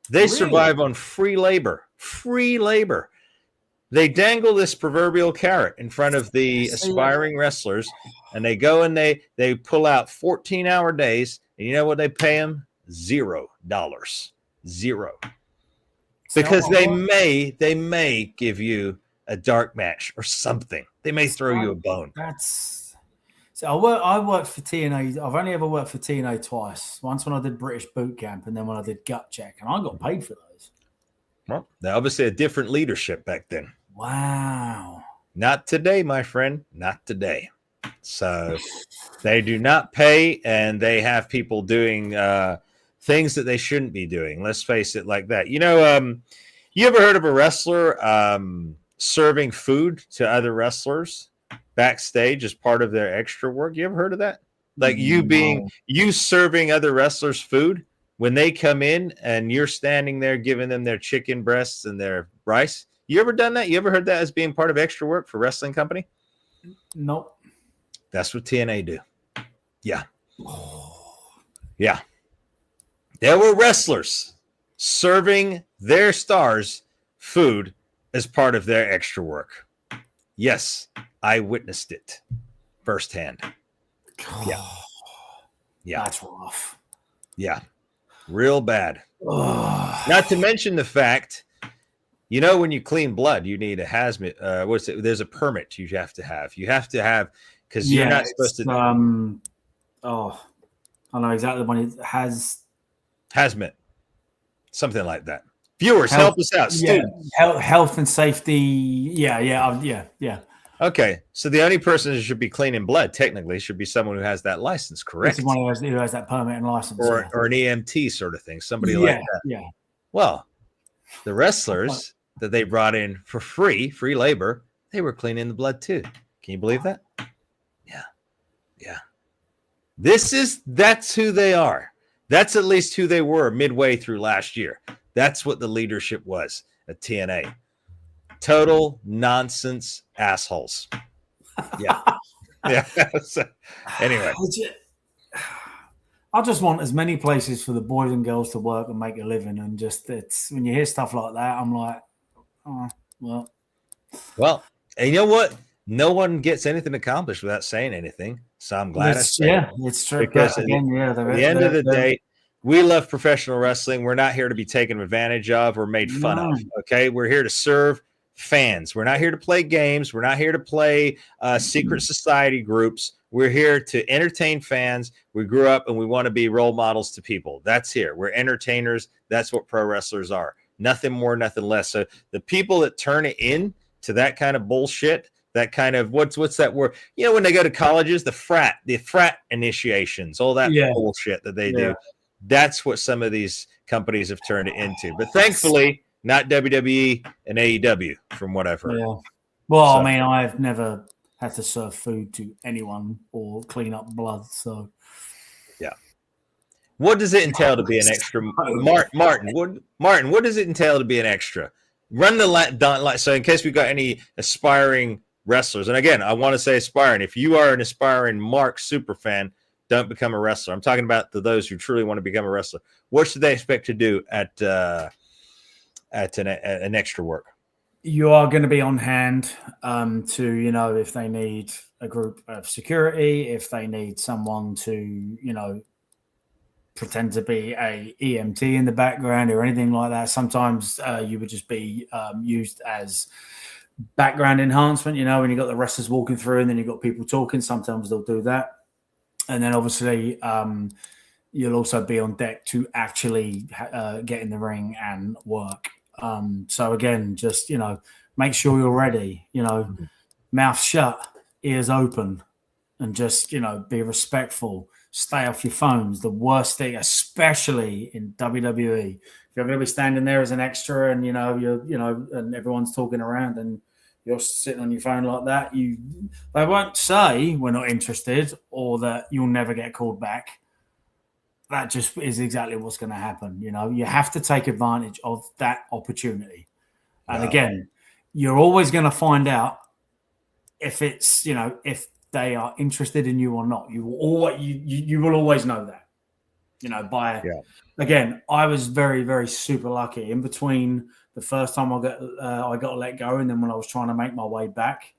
They survive on free labor. Free labor. They dangle this proverbial carrot in front of the aspiring wrestlers, and they go and they pull out 14-hour days, and you know what they pay them? $0. Zero. Because they may give you a dark match or something. They may throw you a bone. I worked for TNA. I've only ever worked for TNA twice. Once when I did British Boot Camp, and then when I did Gut Check, and I got paid for those. Well, they obviously had different leadership back then. Wow. Not today, my friend. Not today. So they do not pay, and they have people doing things that they shouldn't be doing. Let's face it like that. You ever heard of a wrestler serving food to other wrestlers backstage as part of their extra work? You ever heard of that? Like you serving other wrestlers food when they come in and you're standing there giving them their chicken breasts and their rice. You ever done that? You ever heard that as being part of extra work for wrestling company? Nope. That's what TNA do. Yeah. Yeah. There were wrestlers serving their stars food as part of their extra work. Yes, I witnessed it firsthand. Yeah. Yeah. That's rough. Yeah. Real bad. Not to mention the fact, when you clean blood, you need a hazmat. There's a permit you have to have. You have to have, because you're not supposed to. I know exactly when it has. Hazmat. Something like that. Viewers, help us out. Students. Health and safety. Yeah. Okay, so the only person who should be cleaning blood technically should be someone who has that license, correct? One who has that permit and license, or an EMT sort of thing, somebody like that. Yeah. Well, the wrestlers that they brought in for free labor, they were cleaning the blood too. Can you believe that? Yeah. That's who they are. That's at least who they were midway through last year. That's what the leadership was at TNA. Total nonsense assholes. Yeah. So, anyway. I just want as many places for the boys and girls to work and make a living. And it's when you hear stuff like that, I'm like, oh, well. Well, and you know what? No one gets anything accomplished without saying anything. So I'm glad I said it. It's true. Because at the end of the day, we love professional wrestling. We're not here to be taken advantage of or made fun of. Okay, we're here to serve fans. We're not here to play games. We're not here to play secret society groups. We're here to entertain fans. We grew up and we want to be role models to people. That's here. We're entertainers. That's what pro wrestlers are. Nothing more, nothing less. So the people that turn it in to that kind of bullshit, that kind of what's that word? When they go to colleges, the frat initiations, all that bullshit that they do. That's what some of these companies have turned it into. But thankfully, not WWE and AEW, from what I've heard. Yeah. Well, I mean, I've never had to serve food to anyone or clean up blood. So, yeah. What does it entail to be an extra? Martin, what does it entail to be an extra? Run the so in case we've got any aspiring wrestlers, and again, I want to say aspiring. If you are an aspiring Mark super fan, don't become a wrestler. I'm talking about those who truly want to become a wrestler. What should they expect to do at an extra work? You are going to be on hand to, if they need a group of security, if they need someone to, pretend to be a EMT in the background or anything like that. Sometimes you would just be used as background enhancement, when you've got the wrestlers walking through and then you've got people talking. Sometimes they'll do that. And then obviously you'll also be on deck to actually get in the ring and work. So again, just, make sure you're ready, mouth shut, ears open, and just, be respectful. Stay off your phones. The worst thing, especially in WWE, if you're going to be standing there as an extra and, and everyone's talking around and you're sitting on your phone like that, they won't say we're not interested or that you'll never get called back. That just is exactly what's going to happen. You have to take advantage of that opportunity. And again, you're always going to find out if it's, if they are interested in you or not. You will always know that, again, I was very, very super lucky in between the first time I got let go. And then when I was trying to make my way back,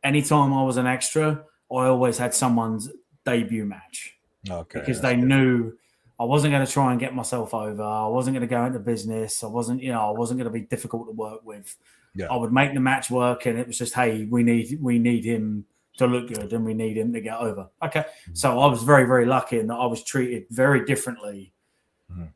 anytime I was an extra, I always had someone's debut match. Okay. Because they knew I wasn't going to try and get myself over. I wasn't going to go into business. I wasn't going to be difficult to work with. Yeah. I would make the match work, and it was just, hey, we need him to look good, and we need him to get over. Okay, so I was very, very lucky in that I was treated very differently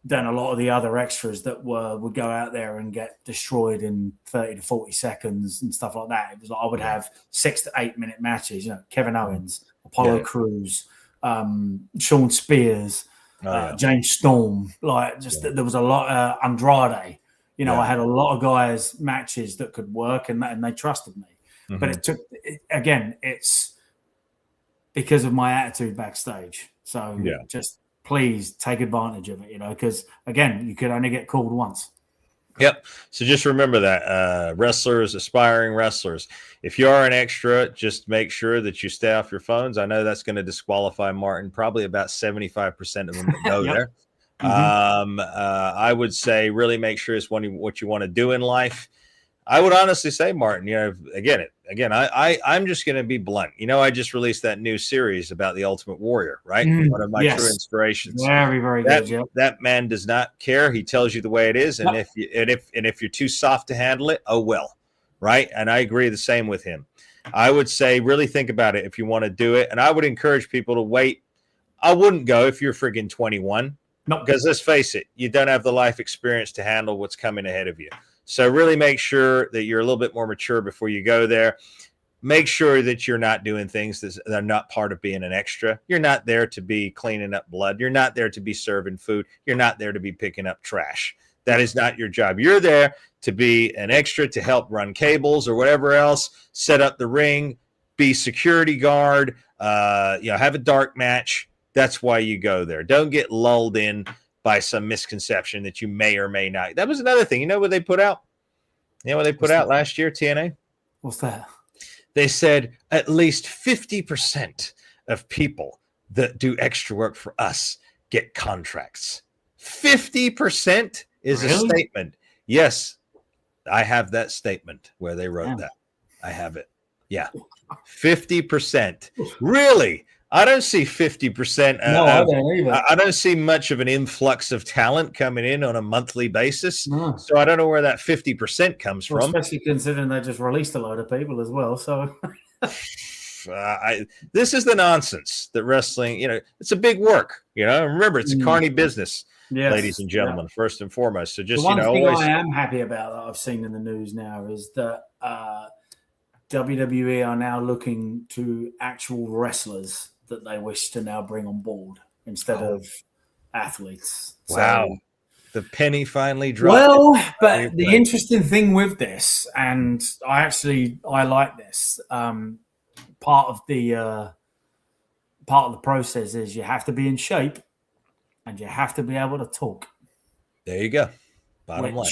than a lot of the other extras that would go out there and get destroyed in 30 to 40 seconds and stuff like that. It was like I would have 6 to 8 minute matches. Kevin Owens, Apollo Crews, Sean Spears, James Storm. There was a lot. Andrade. I had a lot of guys matches that could work, and they trusted me. Mm-hmm. But it's because of my attitude backstage. So just please take advantage of it, because again, you could only get called once. Yep. So just remember that wrestlers, aspiring wrestlers, if you are an extra, just make sure that you stay off your phones. I know that's going to disqualify Martin, probably about 75% of them that go there. Mm-hmm. I would say really make sure it's what you want to do in life. I would honestly say, Martin, I'm just going to be blunt. I just released that new series about the Ultimate Warrior, right? One of my true inspirations. Very, very good. Yep. That man does not care. He tells you the way it is, and if you're too soft to handle it, oh well, right? And I agree the same with him. I would say really think about it if you want to do it, and I would encourage people to wait. I wouldn't go if you're friggin' 21. No, because let's face it, you don't have the life experience to handle what's coming ahead of you. So really make sure that you're a little bit more mature before you go there. Make sure that you're not doing things that are not part of being an extra. You're not there to be cleaning up blood. You're not there to be serving food. You're not there to be picking up trash. That is not your job. You're there to be an extra, to help run cables or whatever else, set up the ring, be security guard, have a dark match. That's why you go there. Don't get lulled in by some misconception that you may or may not. That was another thing. You know what they put out? Last year, TNA? What's that? They said at least 50% of people that do extra work for us get contracts. 50% is a statement. Yes, I have that statement where they wrote that. I have it. Yeah. 50%. Really? I don't see 50%. No, I don't either. I don't see much of an influx of talent coming in on a monthly basis. No. So I don't know where that 50% comes from. Especially considering they just released a load of people as well. So this is the nonsense that wrestling, it's a big work, remember it's a carny business, ladies and gentlemen, first and foremost. So just, the one thing I am happy about that I've seen in the news now is that WWE are now looking to actual wrestlers that they wish to now bring on board instead of athletes. Wow. So, the penny finally dropped. Well, but the interesting thing with this, and I like this, part of the process is you have to be in shape and you have to be able to talk. There you go. Bottom line.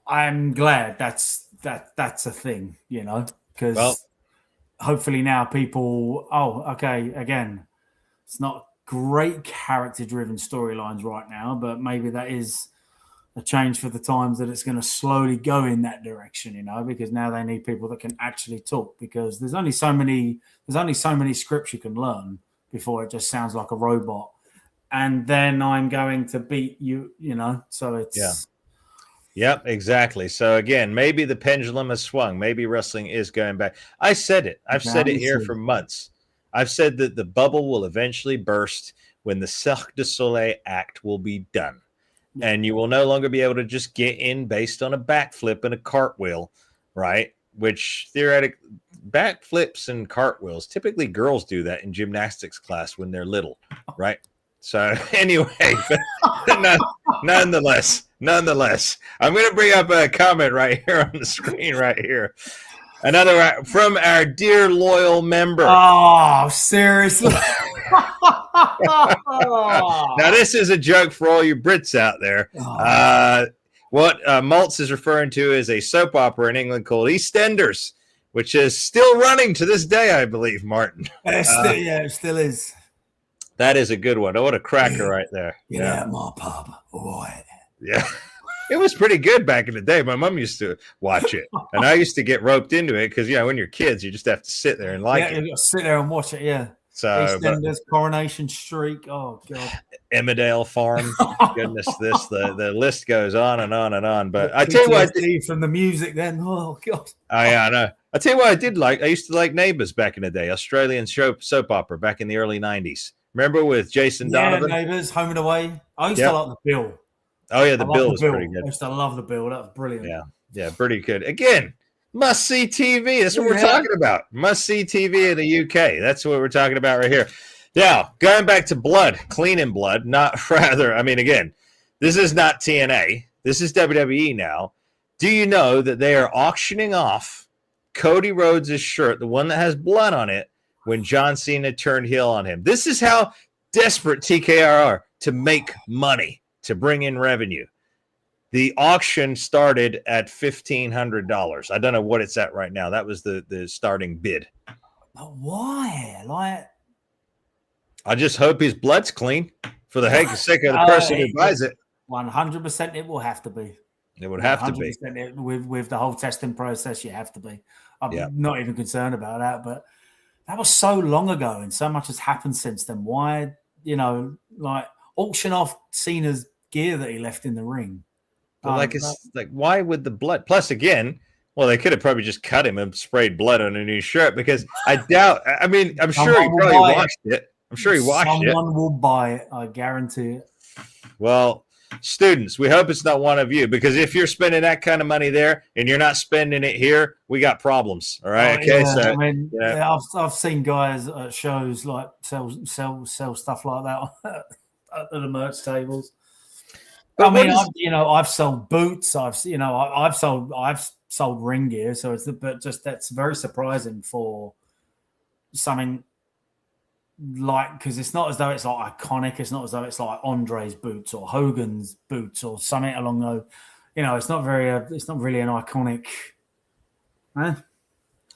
I'm glad that's a thing, because hopefully now people, okay, again, it's not great character driven storylines right now, but maybe that is a change for the times, that it's going to slowly go in that direction, because now they need people that can actually talk, because there's only so many scripts you can learn before it just sounds like a robot. And then I'm going to beat you, so it's. Yeah. Yep, exactly. So again, maybe the pendulum has swung. Maybe wrestling is going back. I said it. I've said it here for months. I've said that the bubble will eventually burst when the Cirque du Soleil act will be done. And you will no longer be able to just get in based on a backflip and a cartwheel, right? Which theoretically, backflips and cartwheels, typically girls do that in gymnastics class when they're little, right? So anyway, nonetheless, I'm going to bring up a comment right here on the screen right here. Another from our dear loyal member. Oh, seriously? Now, this is a joke for all you Brits out there. What Maltz is referring to is a soap opera in England called EastEnders, which is still running to this day, I believe, Martin. It still is. That is a good one. Oh, what a cracker right there. Yeah, my pub. All right. Yeah. It was pretty good back in the day. My mom used to watch it, and I used to get roped into it because, when you're kids, you just have to sit there and like it. Yeah, you got to sit there and watch it, yeah. So, EastEnders, Coronation Street. Oh, God. Emmerdale Farm. Goodness, the list goes on and on and on. But I tell you what, from the music then. Oh, God. I know. I tell you what I did like. I used to like Neighbours back in the day, Australian soap opera back in the early 90s. Remember with Jason Donovan? Neighbours, Home and Away. I used to like the Bill. Oh, yeah, the Bill was pretty good. I used to love the Bill. That was brilliant. Yeah, pretty good. Again, must-see TV. That's what we're talking about. Must-see TV in the UK. That's what we're talking about right here. Now, going back to blood, cleaning blood, again, this is not TNA. This is WWE now. Do you know that they are auctioning off Cody Rhodes' shirt, the one that has blood on it, when John Cena turned heel on him? This is how desperate TKR are to make money, to bring in revenue. The auction started at $1,500. I don't know what it's at right now. That was the starting bid. But why? I just hope his blood's clean for the sake of the person who buys it. 100% it will have to be. It would have to be. With the whole testing process, you have to be. I'm not even concerned about that, but that was so long ago and so much has happened since then. Why, auction off Cena's gear that he left in the ring? But why would the blood? Plus, again, they could have probably just cut him and sprayed blood on a new shirt, because I doubt. I'm sure he probably washed it. I'm sure he washed it. Someone will buy it. I guarantee it. Well, students, we hope it's not one of you, because if you're spending that kind of money there and you're not spending it here, we got problems. All right. I've seen guys at shows like sell stuff like that at the merch tables. But I've sold boots. I've sold ring gear. So that's very surprising for something because it's not as though it's like iconic. It's not as though it's like Andre's boots or Hogan's boots or something along those. It's not really an iconic. Huh?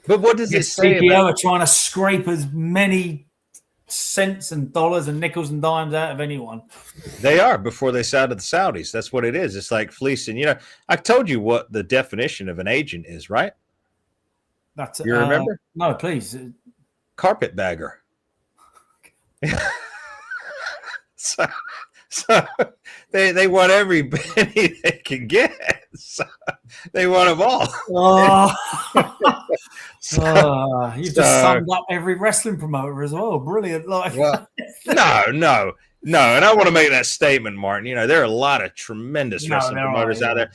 But what does it say? CPO are trying to scrape as many cents and dollars and nickels and dimes out of anyone. They are before they sell to the Saudis. That's what it is. It's like fleecing. I told you what the definition of an agent is, right? You remember? No, please. Carpetbagger. so they want every penny they can get. So they want them all. You've just summed up every wrestling promoter as well. Brilliant. No. And I want to make that statement, Martin. There are a lot of tremendous wrestling promoters out there.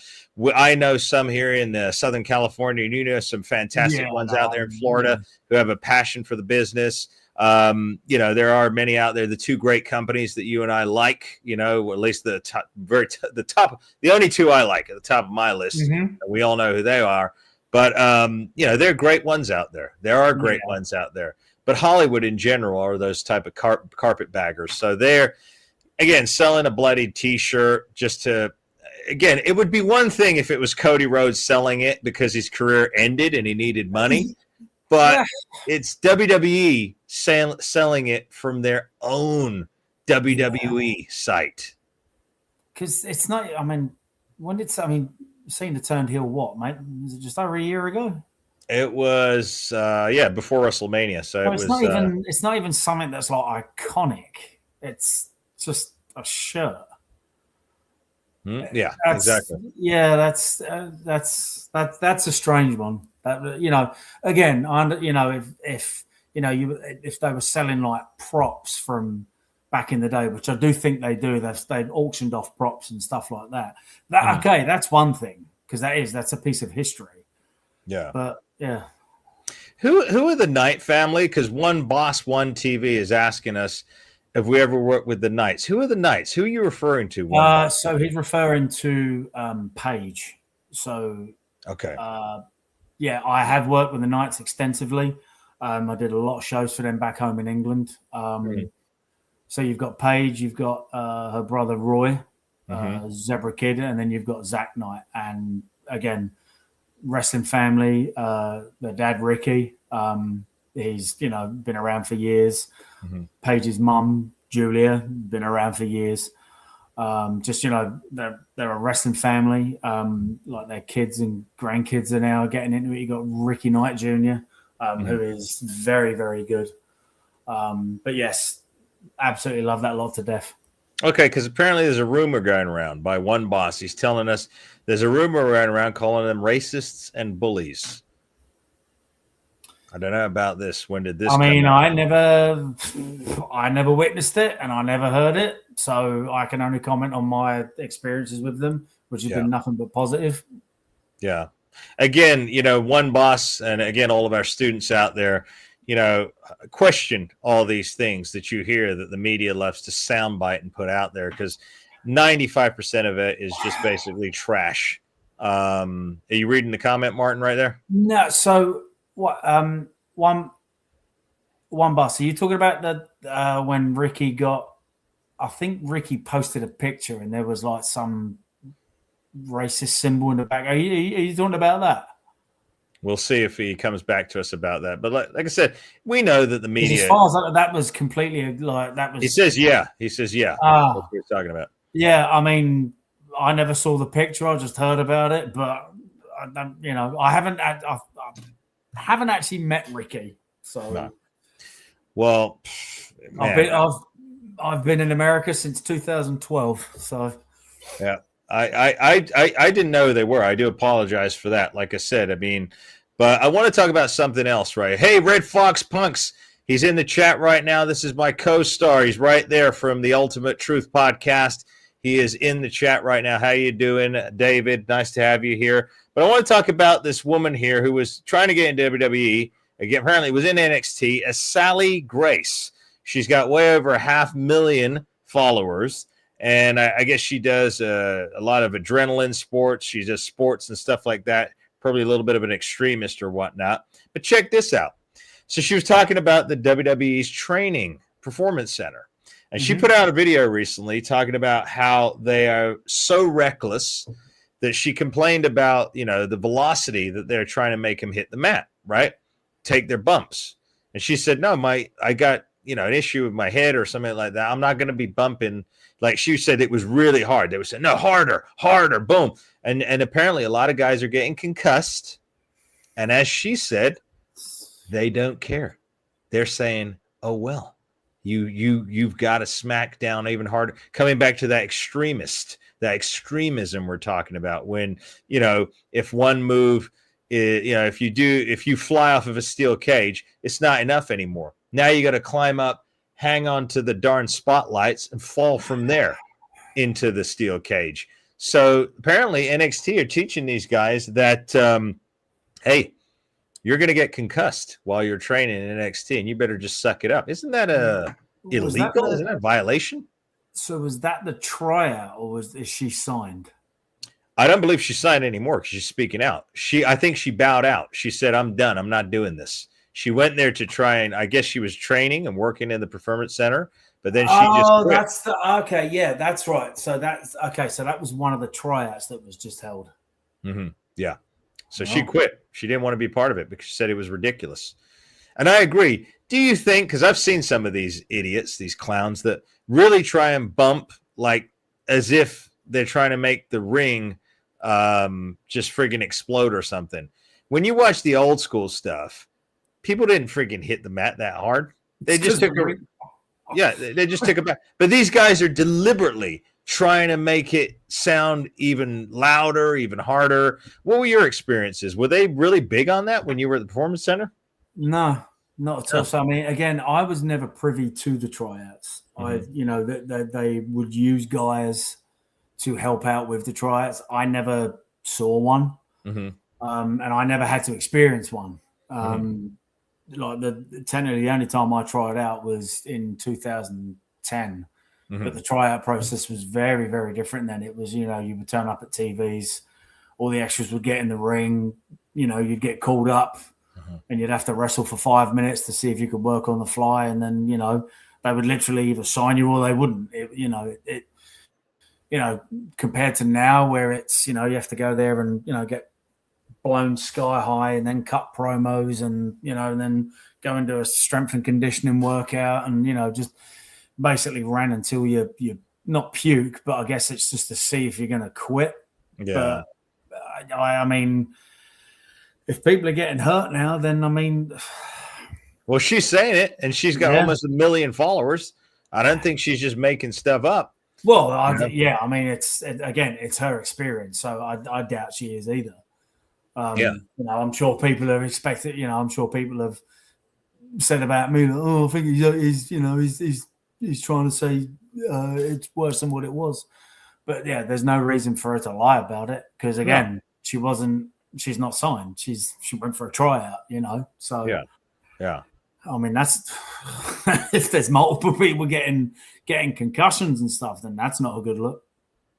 I know some here in Southern California, and you know some fantastic ones out there in Florida who have a passion for the business. There are many out there. The two great companies that you and I like, at least the only two I like at the top of my list. Mm-hmm. We all know who they are. But, there are great ones out there. There are great ones out there. But Hollywood in general are those type of carpetbaggers. So they're, again, selling a bloodied T-shirt just to – again, it would be one thing if it was Cody Rhodes selling it because his career ended and he needed money. but Yeah, it's WWE selling it from their own yeah. WWE site. Because it's not. I mean, when did I mean Cena turned heel? What, mate? Was it just over a year ago? It was yeah, before WrestleMania. So So it it's not was even. It's not even something that's like iconic. It's just a shirt. yeah, That's exactly. yeah. That's a strange one. That again, if if they were selling like props from back in the day, which I do think they do, they've auctioned off props and stuff like that. That Mhm. okay, that's one thing because that's a piece of history. Yeah. But yeah, Who are the Knight family? Because One Boss One TV is asking us if we ever worked with the Knights. Who are the Knights? Who are you referring to? One Boss. so he's referring to Page. So Okay. uh, yeah, I have worked with the Knights extensively. I did a lot of shows for them back home in England. Mhm. So you've got Paige, you've got her brother Roy, Mhm. Zebra Kid, and then you've got Zach Knight. And again, wrestling family, their dad Ricky, he's been around for years. Mhm. Paige's mum Julia, been around for years. Just they're a wrestling family. Like their kids and grandkids are now getting into it. You got Ricky Knight Jr., Mhm. who is very very good. But yes, absolutely love that lot to death. Okay, because apparently there's a rumor going around by One Boss. He's telling us there's a rumor going around calling them racists and bullies. I don't know about this. When did this I come mean, out? I never witnessed it, and I never heard it, so I can only comment on my experiences with them, which has Yeah. been nothing but positive. Yeah. Again, One Boss, and again, all of our students out there, question all these things that you hear that the media loves to soundbite and put out there because 95% of it is just basically trash. Are you reading the comment, Martin, right there? No, so what? One bus. Are you talking about the when Ricky got? I think Ricky posted a picture, and there was like some racist symbol in the back. Are you talking about that? We'll see if he comes back to us about that. But like I said, we know that the Because as media, far as that was completely like that he was says, yeah. He says, yeah. That's ah what he's talking about. yeah. I mean, I never saw the picture. I just heard about it, but I don't, I haven't actually met Ricky, No. so Well, I've man, been I've I've been in America since 2012. So yeah, I didn't know they were. I do apologize for that. Like I said, I mean, but I want to talk about something else, right? Hey, Red Fox Punks, he's in the chat right now. This is my co-star. He's right there from the Ultimate Truth podcast. He is in the chat right now. How you doing, David? Nice to have you here. But I want to talk about this woman here who was trying to get into WWE. Again, apparently was in NXT as Sally Grace. She's got way over 500,000 followers. And I guess she does a lot of adrenaline sports. She does sports and stuff like that. Probably a little bit of an extremist or whatnot. But check this out. So she was talking about the WWE's training performance center. And she put out a video recently talking about how they are so reckless that she complained about, the velocity that they're trying to make him hit the mat, right? Take their bumps. And she said, no, I got, an issue with my head or something like that. I'm not going to be bumping. Like she said, it was really hard. They would say, no, harder, harder, boom. And apparently a lot of guys are getting concussed. And as she said, they don't care. They're saying, oh, well, you've got to smack down even harder. Coming back to that extremism we're talking about when, if one move, if you fly off of a steel cage, it's not enough anymore. Now you got to climb up, hang on to the darn spotlights and fall from there into the steel cage. So apparently NXT are teaching these guys that, hey, you're going to get concussed while you're training in NXT, and you better just suck it up. Isn't that was that illegal? the Isn't that a violation? so was that the tryout or is she signed? I don't believe she signed anymore because she's speaking out. I think she bowed out. She said, "I'm done. I'm not doing this." She went there to try and I guess she was training and working in the performance center, but then she just Oh, quit. that's the okay. Yeah, that's right. So that's okay. So that was one of the tryouts that was just held. Mm-hmm. Yeah. So she No. quit. She didn't want to be part of it because she said it was ridiculous. And I agree. Do you think, because I've seen some of these idiots, these clowns that really try and bump like as if they're trying to make the ring just friggin' explode or something. When you watch the old school stuff, people didn't friggin' hit the mat that hard. They just took a, yeah, they just took it back. But these guys are deliberately trying to make it sound even louder, even harder. What were your experiences? Were they really big on that when you were at the Performance Center? No, not at all. No. So I mean, again, I was never privy to the tryouts. They would use guys to help out with the tryouts. I never saw one, Mm-hmm. and I never had to experience one. Mm-hmm. Like technically, the only time I tried out was in 2010. But Mm-hmm. the tryout process was very, very different then. It was, you would turn up at TVs, all the extras would get in the ring, you'd get called up Mm-hmm. and you'd have to wrestle for 5 minutes to see if you could work on the fly. And then, they would literally either sign you or they wouldn't. Compared to now where it's, you have to go there and, get blown sky high and then cut promos and then go into a strength and conditioning workout and, just basically ran until you not puke, but I guess it's just to see if you're going to quit. Yeah. But I mean, if people are getting hurt now, then I mean, Well, she's saying it, and she's got yeah. almost 1 million followers. I don't think she's just making stuff up. Well, I mean, it's her experience, so I doubt she is either. I'm sure people have expected. I'm sure people have said about me, I think he's trying to say it's worse than what it was. But yeah, there's no reason for her to lie about it because again, she's not signed. She went for a tryout, So yeah. I mean, that's if there's multiple people getting concussions and stuff, then that's not a good look.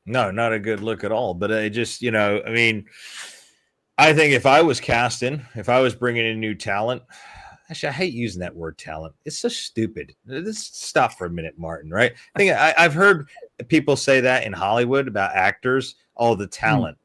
No, not a good look at all. But it just, I mean, I think if I was casting, if I was bringing in new talent, actually, I hate using that word talent. It's so stupid. Let's stop for a minute, Martin, right? I've heard people say that in Hollywood about actors. Oh, the talent.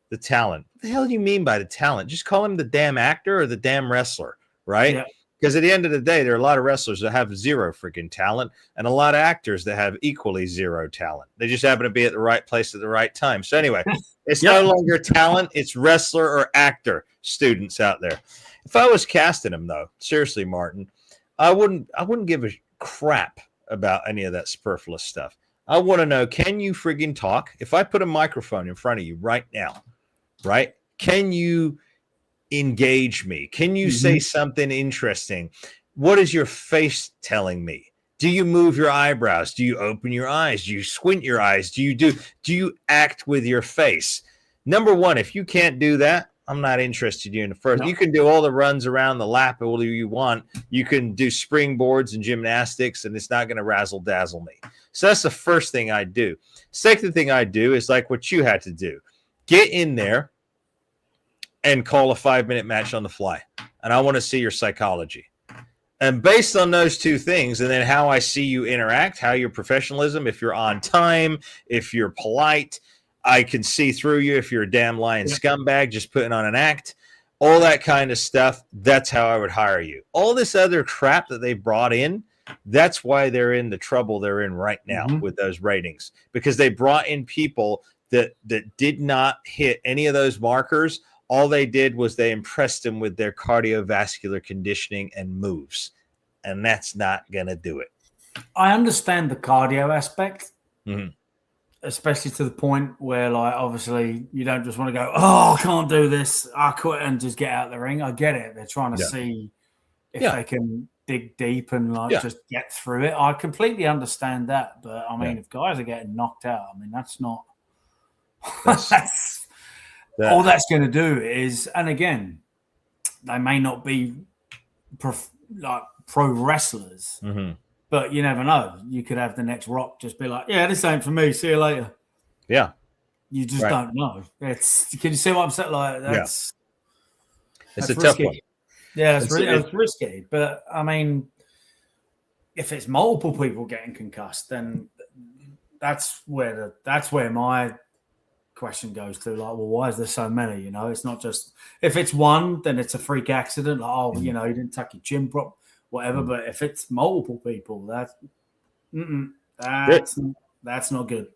The talent. What the hell do you mean by the talent? Just call him the damn actor or the damn wrestler, right? Yeah. Because at the end of the day, there are a lot of wrestlers that have zero freaking talent and a lot of actors that have equally zero talent. They just happen to be at the right place at the right time. So anyway, it's no longer talent. It's wrestler or actor, students out there. If I was casting him, though, seriously, Martin, I wouldn't give a crap about any of that superfluous stuff. I want to know, can you friggin' talk? If I put a microphone in front of you right now, right? Can you engage me? Can you say something interesting? What is your face telling me? Do you move your eyebrows? Do you open your eyes? Do you squint your eyes? Do you act with your face? Number one, if you can't do that, I'm not interested in you in the first. No. You can do all the runs around the lap all you want. You can do springboards and gymnastics, and it's not going to razzle dazzle me. So that's the first thing I do. Second thing I do is like what you had to do. Get in there and call a 5-minute match on the fly. And I want to see your psychology. And based on those two things, and then how I see you interact, how your professionalism, if you're on time, if you're polite, I can see through you if you're a damn lying scumbag just putting on an act, all that kind of stuff. That's how I would hire you. All this other crap that they brought in, that's why they're in the trouble they're in right now with those ratings, because they brought in people that did not hit any of those markers. All they did was they impressed them with their cardiovascular conditioning and moves, and that's not going to do it. I understand the cardio aspect. Especially to the point where, like, obviously you don't just want to go, I can't do this, I quit and just get out of the ring. I get it. They're trying to see if they can dig deep and just get through it. I completely understand that. But, I mean, if guys are getting knocked out, I mean, that's not all that's going to do is, and again, they may not be pro wrestlers. But you never know. You could have the next Rock just be like, yeah, this ain't for me. See you later. Yeah. You just don't know. Can you see what I'm saying? Like, it's a risky. tough one. Yeah, it's risky. But, I mean, if it's multiple people getting concussed, then that's where my question goes to, like, well, why is there so many? You know, it's not just if it's one, then it's a freak accident. Like, oh, you know, you didn't tuck your chin prop, whatever. But if it's multiple people, that's not good.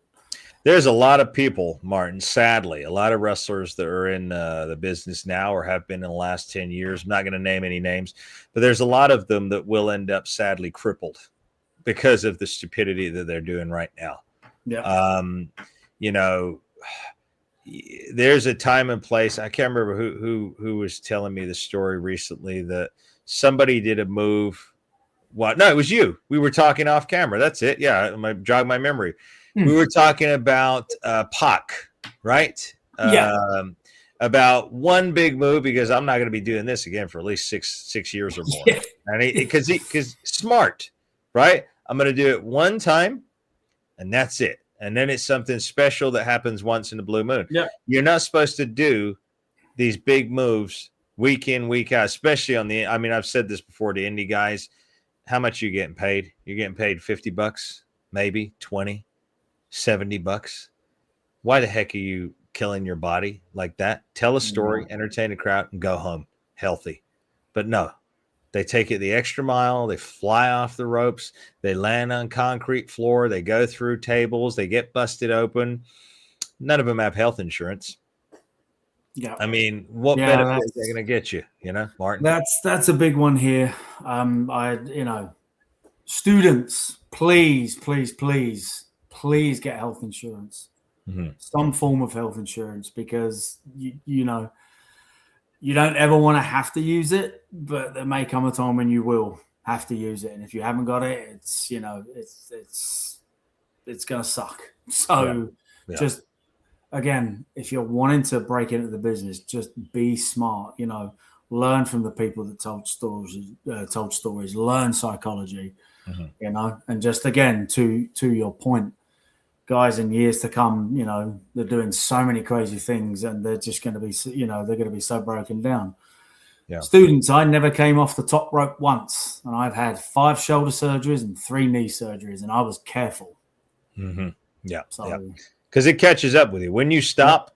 There's a lot of people, Martin, sadly, a lot of wrestlers that are in the business now or have been in the last 10 years. I'm not going to name any names, but there's a lot of them that will end up sadly crippled because of the stupidity that they're doing right now. Yeah. You know, there's a time and place. I can't remember who was telling me the story recently that somebody did a move. What? No, it was you. We were talking off camera. That's it. Yeah, jog my memory. We were talking about Pac, right? Yeah. About one big move because I'm not going to be doing this again for at least six years or more. Yeah. And because smart, right? I'm going to do it one time, and that's it. And then it's something special that happens once in the blue moon. Yeah. You're not supposed to do these big moves week in, week out, especially on the. I mean, I've said this before to indie guys. How much are you getting paid? You're getting paid $50, maybe 20. $70. Why the heck are you killing your body like that? Tell a story, entertain the crowd, and go home healthy. But no, they take it the extra mile. They fly off the ropes. They land on concrete floor. They go through tables. They get busted open. None of them have health insurance. Yeah. I mean, what benefit is they going to get you? You know, Martin. That's a big one here. Students, please get health insurance, some form of health insurance, because you know you don't ever want to have to use it, but there may come a time when you will have to use it, and if you haven't got it, it's gonna suck. So just again, if you're wanting to break into the business, just be smart. You know, learn from the people that told stories, learn psychology. You know, and just again to your point, guys in years to come, you know, they're doing so many crazy things, and they're just going to be, you know, they're going to be so broken down. Yeah. Students, I never came off the top rope once, and I've had 5 shoulder surgeries and 3 knee surgeries, and I was careful. Yeah, because it catches up with you when you stop.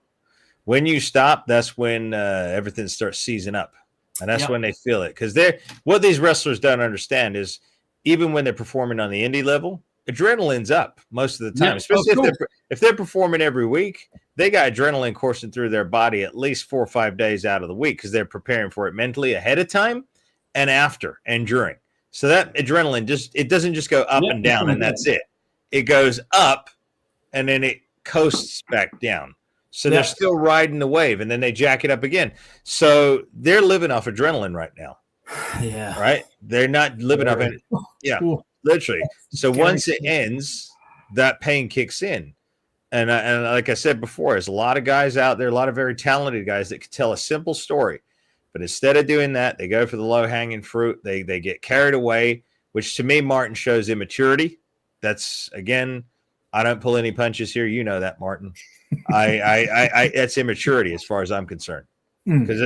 When you stop, that's when everything starts seizing up, and that's when they feel it. Because what these wrestlers don't understand is, even when they're performing on the indie level, adrenaline's up most of the time, especially if they're performing every week. They got adrenaline coursing through their body at least 4 or 5 days out of the week because they're preparing for it mentally ahead of time and after and during. So that adrenaline it doesn't just go up and down and that's it. It goes up and then it coasts back down. So they're still riding the wave, and then they jack it up again. So they're living off adrenaline right now. Yeah. Right? They're not living off it. Yeah, literally. So once it ends, that pain kicks in. And like I said before, there's a lot of guys out there, a lot of very talented guys that can tell a simple story. But instead of doing that, they go for the low-hanging fruit. They get carried away, which to me, Martin, shows immaturity. That's, again, I don't pull any punches here. You know that, Martin. I that's immaturity as far as I'm concerned. Because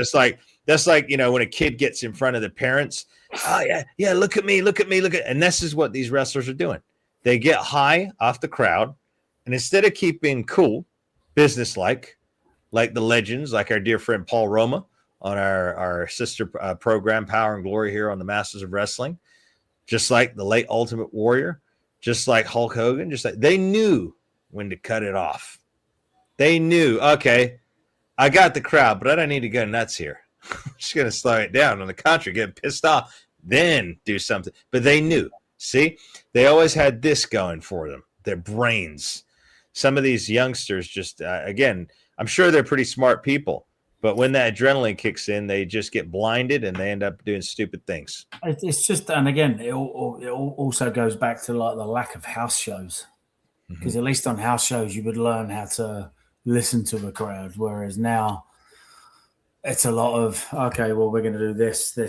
that's like, you know, when a kid gets in front of the parents, oh yeah, look at me, and this is what these wrestlers are doing. They get high off the crowd, and instead of keeping cool, businesslike, like the legends, like our dear friend Paul Roma on our sister program Power and Glory here on the Masters of Wrestling, just like the late Ultimate Warrior, just like Hulk Hogan, just like they knew when to cut it off. They knew, okay, I got the crowd, but I don't need to go nuts here. I'm just going to slow it down. On the contrary, get pissed off, then do something. But they knew. See, they always had this going for them, their brains. Some of these youngsters just, again, I'm sure they're pretty smart people, but when that adrenaline kicks in, they just get blinded and they end up doing stupid things. It's just, and again, it also goes back to like the lack of house shows. Because at least on house shows, you would learn how to listen to the crowd, whereas now it's a lot of, okay, well, we're going to do this, and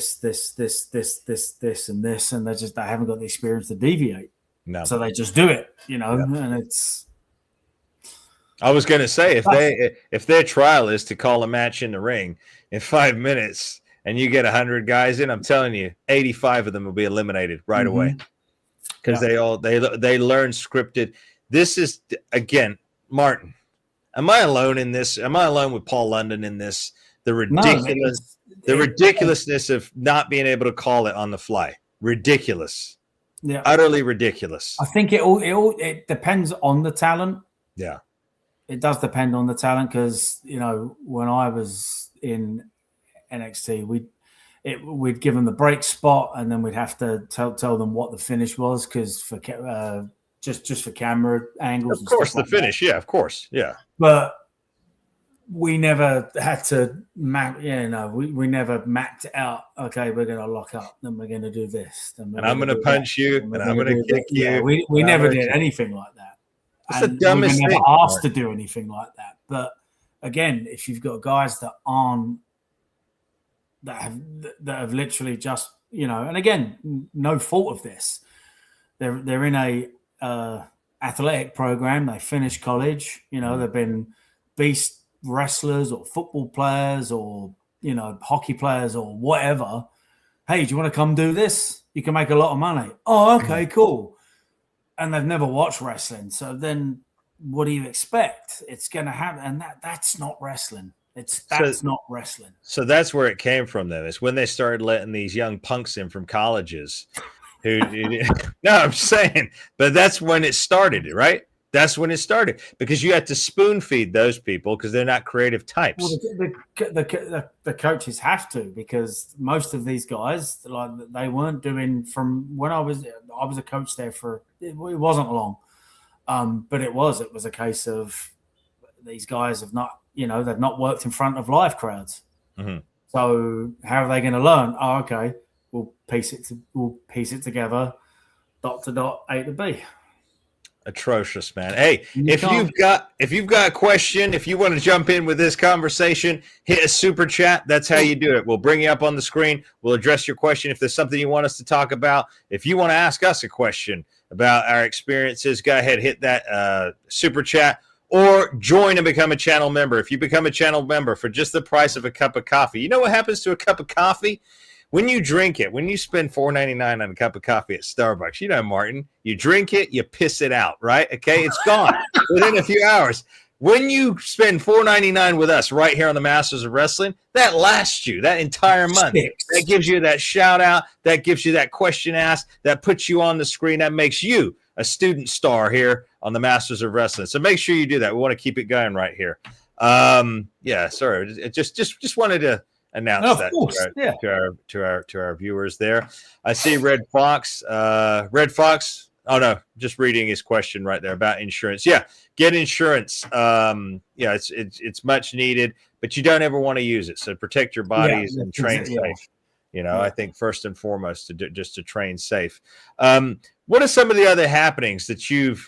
this, and they haven't got the experience to deviate. No. So they just do it, you know, and it's. I was going to say, if their trial is to call a match in the ring in 5 minutes and you get 100 guys in, I'm telling you, 85 of them will be eliminated right away because they learn scripted. This is, again, Martin, Am I alone in this? Am I alone with Paul London in this? The No, ridiculousness of not being able to call it on the fly. Ridiculous. yeah. Utterly ridiculous. I think it depends on the talent. Yeah. It does depend on the talent because when I was in NXT, we'd give them the break spot, and then we'd have to tell them what the finish was because for just for camera angles. Of And course, stuff the like finish. Yeah, of course. Yeah. but we never had to map. We never mapped it out. Okay, we're going to lock up. Then we're going to do this. Then And I'm going to punch you, and I'm going to kick you. Yeah, we never did anything like that. It's the dumbest thing. We were never asked to do anything like that. But again, if you've got guys that have literally just and again, no fault of this. They're in a athletic program. They finish college. They've been beast wrestlers or football players or hockey players or whatever. Hey, do you want to come do this? You can make a lot of money. Oh, okay, cool. And they've never watched wrestling, so then what do you expect? It's going to happen, and that's not wrestling. That's not wrestling. So that's where it came from. Then is when they started letting these young punks in from colleges. No, I'm saying, but that's when it started, right? That's when it started because you had to spoon feed those people because they're not creative types. Well, the coaches have to because most of these guys, like they weren't doing from when I was a coach there for it wasn't long, but it was a case of these guys have not they've not worked in front of live crowds. Mm-hmm. So how are they going to learn? Oh, okay, we'll piece it together, dot to dot, A to B. Atrocious, man. Hey, if you've got a question, if you want to jump in with this conversation, hit a super chat. That's how you do it. We'll bring you up on the screen. We'll address your question. If there's something you want us to talk about, if you want to ask us a question about our experiences, go ahead, hit that super chat or join and become a channel member. If you become a channel member for just the price of a cup of coffee, you know what happens to a cup of coffee? When you drink it, when you spend $4.99 on a cup of coffee at Starbucks, Martin, you drink it, you piss it out, right? Okay, it's gone within a few hours. When you spend $4.99 with us right here on the Masters of Wrestling, that lasts you that entire month. That gives you that shout out, that gives you that question asked, that puts you on the screen, that makes you a student star here on the Masters of Wrestling. So make sure you do that. We want to keep it going right here. Sorry, it just wanted to announce to our viewers there. I see Red Fox. Oh no, just reading his question right there about insurance. Yeah, get insurance. It's much needed, but you don't ever want to use it. So protect your bodies and train safe. I think first and foremost to train safe. What are some of the other happenings that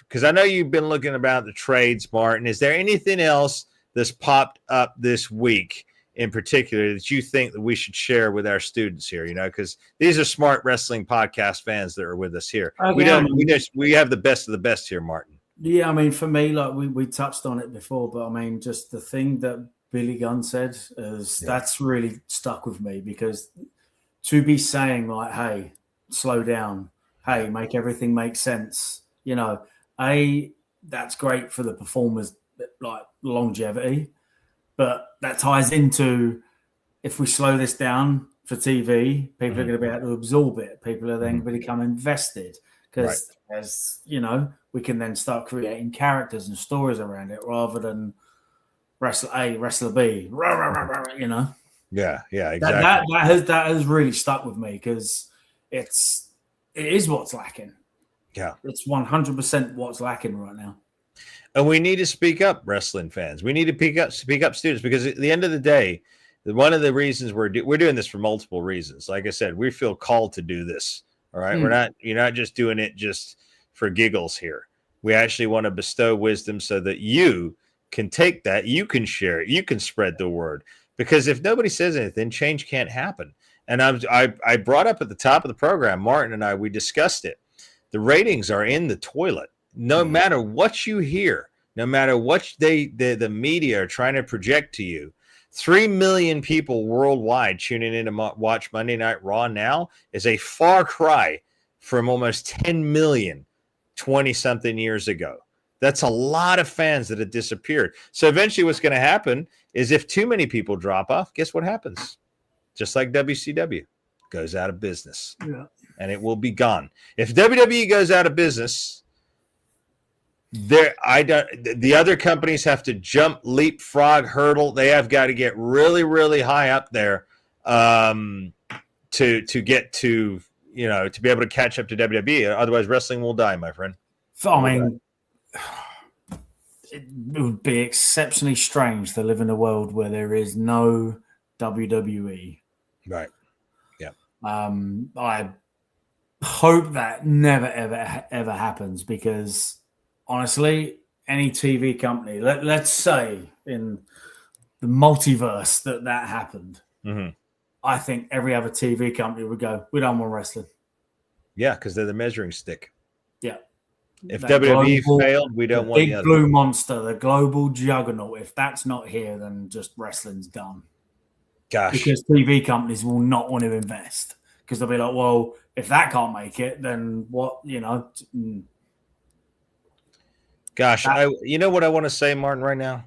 because I know you've been looking about the trades, Martin. Is there anything else that's popped up this week in particular that you think that we should share with our students here, because these are smart wrestling podcast fans that are with us here. We have the best of the best here, Martin. Yeah. I mean, for me, like we touched on it before, but I mean, just the thing that Billy Gunn said that's really stuck with me because to be saying like, hey, slow down. Hey, make everything make sense. That's great for the performers, like longevity. But that ties into if we slow this down for TV, people are going to be able to absorb it. People are then going to become invested because, as we can then start creating characters and stories around it rather than wrestler A, wrestler B. Yeah, exactly. That has really stuck with me because it is what's lacking. Yeah, it's 100% what's lacking right now. And we need to speak up, wrestling fans. We need to speak up students because at the end of the day, one of the reasons we're doing this for multiple reasons. Like I said, we feel called to do this. All right, you're not just doing it just for giggles here. We actually want to bestow wisdom so that you can take that, you can share it, you can spread the word. Because if nobody says anything, change can't happen. And I brought up at the top of the program, Martin and we discussed it. The ratings are in the toilet. No matter what you hear, no matter what the media are trying to project to you, 3 million people worldwide tuning in to watch Monday Night Raw now is a far cry from almost 10 million 20-something years ago. That's a lot of fans that have disappeared. So eventually what's going to happen is if too many people drop off, guess what happens? Just like WCW goes out of business. Yeah. And it will be gone. If WWE goes out of business, the other companies have to jump, leapfrog, hurdle. They have got to get really, really high up there to get to, to be able to catch up to WWE. Otherwise, wrestling will die, my friend. I mean, it would be exceptionally strange to live in a world where there is no WWE. Right. Yeah. I hope that never, ever happens, because honestly, any TV company, let's say in the multiverse that happened, I think every other TV company would go, we don't want wrestling. Yeah, because they're the measuring stick. Yeah. If WWE failed, we don't want the big blue monster, the global juggernaut. If that's not here, then just wrestling's done. Gosh. Because TV companies will not want to invest, because they'll be like, well, if that can't make it, then what, Gosh, you know what I want to say, Martin, right now?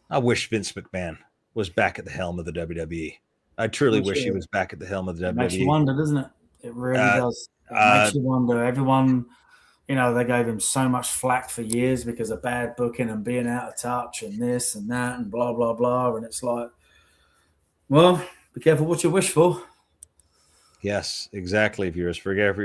I wish Vince McMahon was back at the helm of the WWE. I truly wish he was back at the helm of the WWE. It makes you wonder, doesn't it? It really does. It makes you wonder. Everyone, they gave him so much flack for years because of bad booking and being out of touch and this and that and blah, blah, blah. And it's like, well, be careful what you wish for. Yes, exactly, viewers. Forget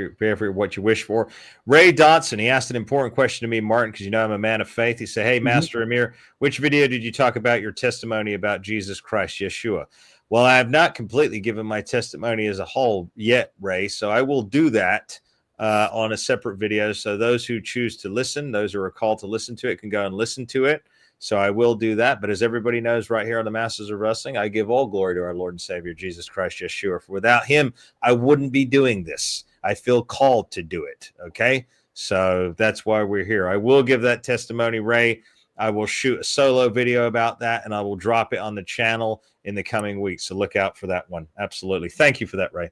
what you wish for. Ray Dotson, he asked an important question to me, Martin, because I'm a man of faith. He said, hey, Master Amir, which video did you talk about your testimony about Jesus Christ, Yeshua? Well, I have not completely given my testimony as a whole yet, Ray, so I will do that on a separate video. So those who choose to listen, those who are called to listen to it, can go and listen to it. So I will do that. But as everybody knows right here on the Masters of Wrestling, I give all glory to our Lord and Savior, Jesus Christ, Yeshua. For without him, I wouldn't be doing this. I feel called to do it. Okay. So that's why we're here. I will give that testimony, Ray. I will shoot a solo video about that, and I will drop it on the channel in the coming weeks. So look out for that one. Absolutely. Thank you for that, Ray.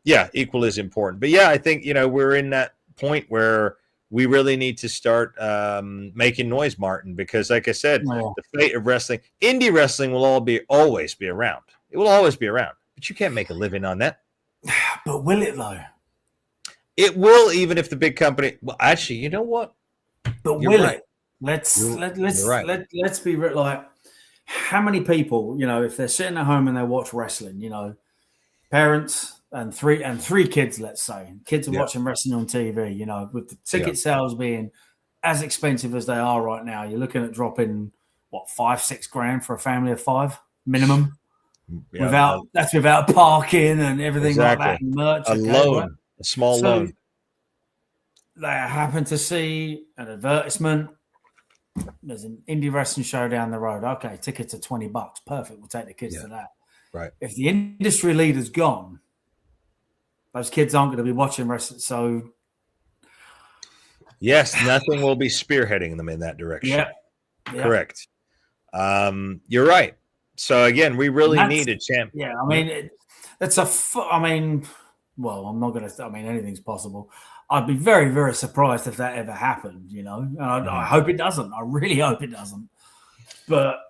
Yeah, equal is important. But yeah, I think, we're in that point where we really need to start making noise, Martin, because like I said, the fate of wrestling, indie wrestling will always be around. It will always be around, but you can't make a living on that. But will it though? It will, even if the big company. Well, actually, you know what? But You're will right. it? Let's right. let's be like, how many people, if they're sitting at home and they watch wrestling, parents and three kids, let's say, kids are watching wrestling on TV, with the ticket sales being as expensive as they are right now, you're looking at dropping what, $5-6 for a family of 5 minimum. That's without parking and everything like that, and merch, loan, a small loan. They happen to see an advertisement. There's an indie wrestling show down the road. Okay, tickets are $20. Perfect. We'll take the kids to that. Right. If the industry leader's gone, those kids aren't going to be watching wrestling. So, yes, nothing will be spearheading them in that direction. Yeah. Correct. You're right. So again, we really need a champ. Yeah, I mean, well, I'm not going to. Anything's possible. I'd be very, very surprised if that ever happened. And I hope it doesn't. I really hope it doesn't. But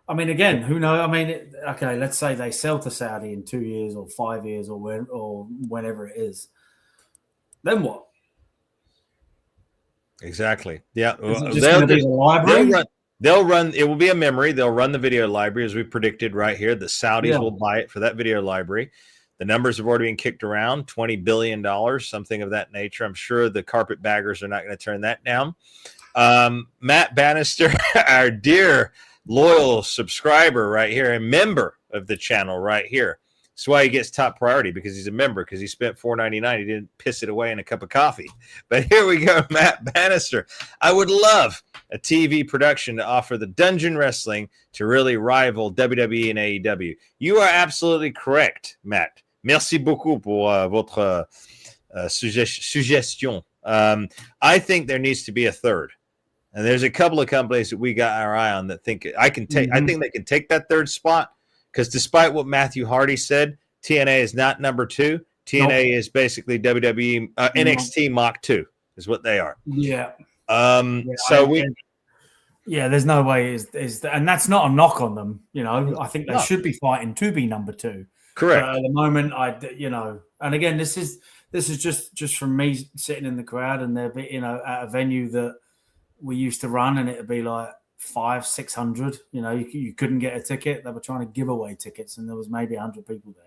again, who knows? Okay, let's say they sell to Saudi in 2 years or 5 years or whenever it is. Then what? Exactly. Yeah. Is it just going to be the library? They'll run. It will be a memory. They'll run the video library, as we predicted right here. The Saudis will buy it for that video library. The numbers have already been kicked around, $20 billion, something of that nature. I'm sure the carpetbaggers are not going to turn that down. Matt Bannister, our dear loyal subscriber right here, a member of the channel right here. That's why he gets top priority, because he's a member, because he spent $4.99. He didn't piss it away in a cup of coffee. But here we go, Matt Bannister. I would love a TV production to offer the Dungeon Wrestling to really rival WWE and AEW. You are absolutely correct, Matt. Merci beaucoup pour votre suggestion. I think there needs to be a third. And there's a couple of companies that we got our eye on that think I think they can take that third spot, because despite what Matthew Hardy said, TNA is not number 2. TNA is basically WWE NXT Mach 2. is what they are. Yeah. So we Yeah, there's no way and that's not a knock on them. I think they no, should be fighting to be number two. But correct. at the moment, and again, this is just from me sitting in the crowd, and they're at a venue that we used to run, and it'd be like 500-600. You couldn't get a ticket. They were trying to give away tickets, and there was maybe 100 people there.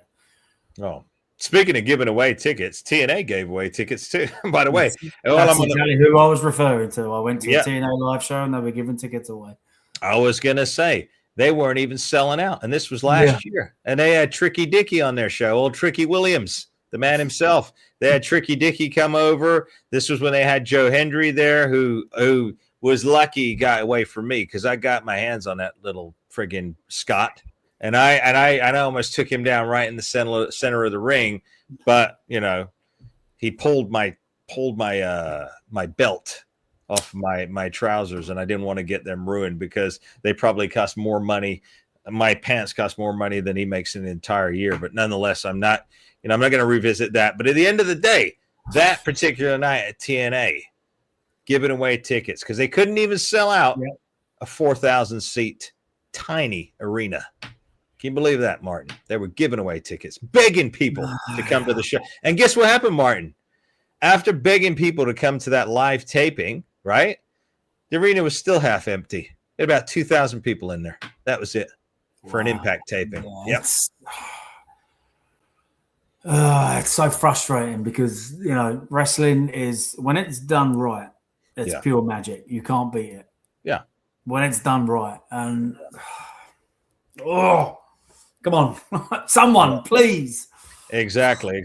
Oh, speaking of giving away tickets, TNA gave away tickets too. By the way, that's exactly who I was referring to. I went to yeah, a TNA live show, and they were giving tickets away. I was gonna say they weren't even selling out, and this was last year, and they had Tricky Dicky on their show, old Tricky Williams, the man himself. They had Tricky Dicky come over. This was when they had Joe Hendry there, who was lucky he got away from me because I got my hands on that little friggin' Scott, and I almost took him down right in the center of the ring, but he pulled my my belt off my trousers, and I didn't want to get them ruined because they probably cost more money. My pants cost more money than he makes in an entire year, but nonetheless, I'm not going to revisit that. But at the end of the day, that particular night at TNA, giving away tickets because they couldn't even sell out a 4,000 seat tiny arena. Can you believe that, Martin? They were giving away tickets, begging people to come to the show. And guess what happened, Martin? After begging people to come to that live taping, right? The arena was still half empty. There had about 2,000 people in there. That was it for an Impact taping. Yeah, it's so frustrating because, wrestling is, when it's done right, it's pure magic. You can't beat it. Yeah. When it's done right. And, come on. Someone, please. Exactly. I'm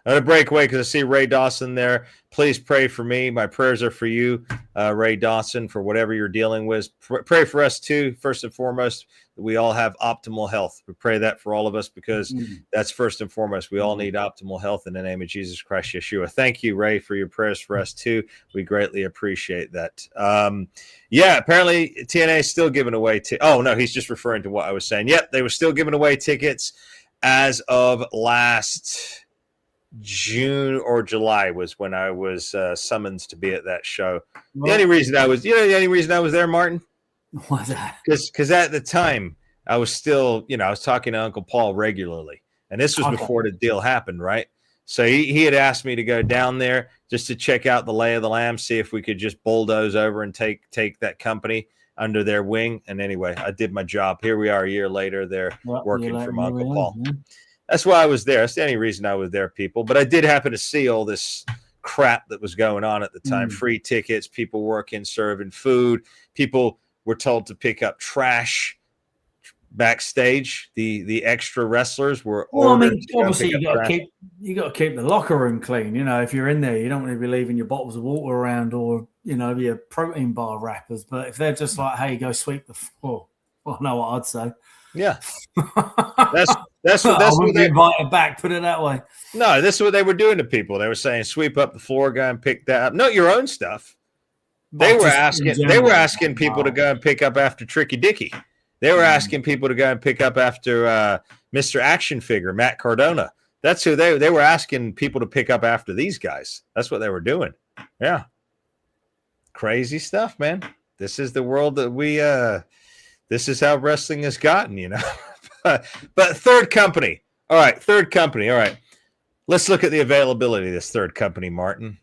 going to break away because I see Ray Dawson there. Please pray for me. My prayers are for you, Ray Dawson, for whatever you're dealing with. Pray for us too, first and foremost, that we all have optimal health. We pray that for all of us because that's first and foremost. We all need optimal health in the name of Jesus Christ, Yeshua. Thank you, Ray, for your prayers for us too. We greatly appreciate that. Apparently TNA is still giving away. Oh, no, he's just referring to what I was saying. Yep, they were still giving away tickets as of last June or July was when I was summoned to be at that show. The only reason I was, the only reason I was there, Martin? What's that? Because at the time I was still, I was talking to Uncle Paul regularly, and this was before the deal happened, right? So he had asked me to go down there just to check out the lay of the land, see if we could just bulldoze over and take that company under their wing. And anyway, I did my job. Here we are a year later. They're working for Uncle Paul. That's why I was there. That's the only reason I was there, people. But I did happen to see all this crap that was going on at the time. Free tickets, people working, serving food. People were told to pick up trash backstage. The extra wrestlers were ordered. Obviously you got to keep the locker room clean. If you're in there, you don't want to be leaving your bottles of water around or your protein bar wrappers. But if they're just like, hey, go sweep the floor, well, I know what I'd say. Yeah, that's what I wouldn't be invited back. Put it that way. No, this is what they were doing to people. They were saying, sweep up the floor, go and pick that up. Not your own stuff. They were asking people to go and pick up after Tricky Dicky. They were asking people to go and pick up after Mr. Action Figure, Matt Cardona. That's who they were asking people to pick up after these guys. That's what they were doing. Yeah. Crazy stuff, man. This is the world that this is how wrestling has gotten, but third company. All right. Third company. All right. Let's look at the availability of this third company, Martin.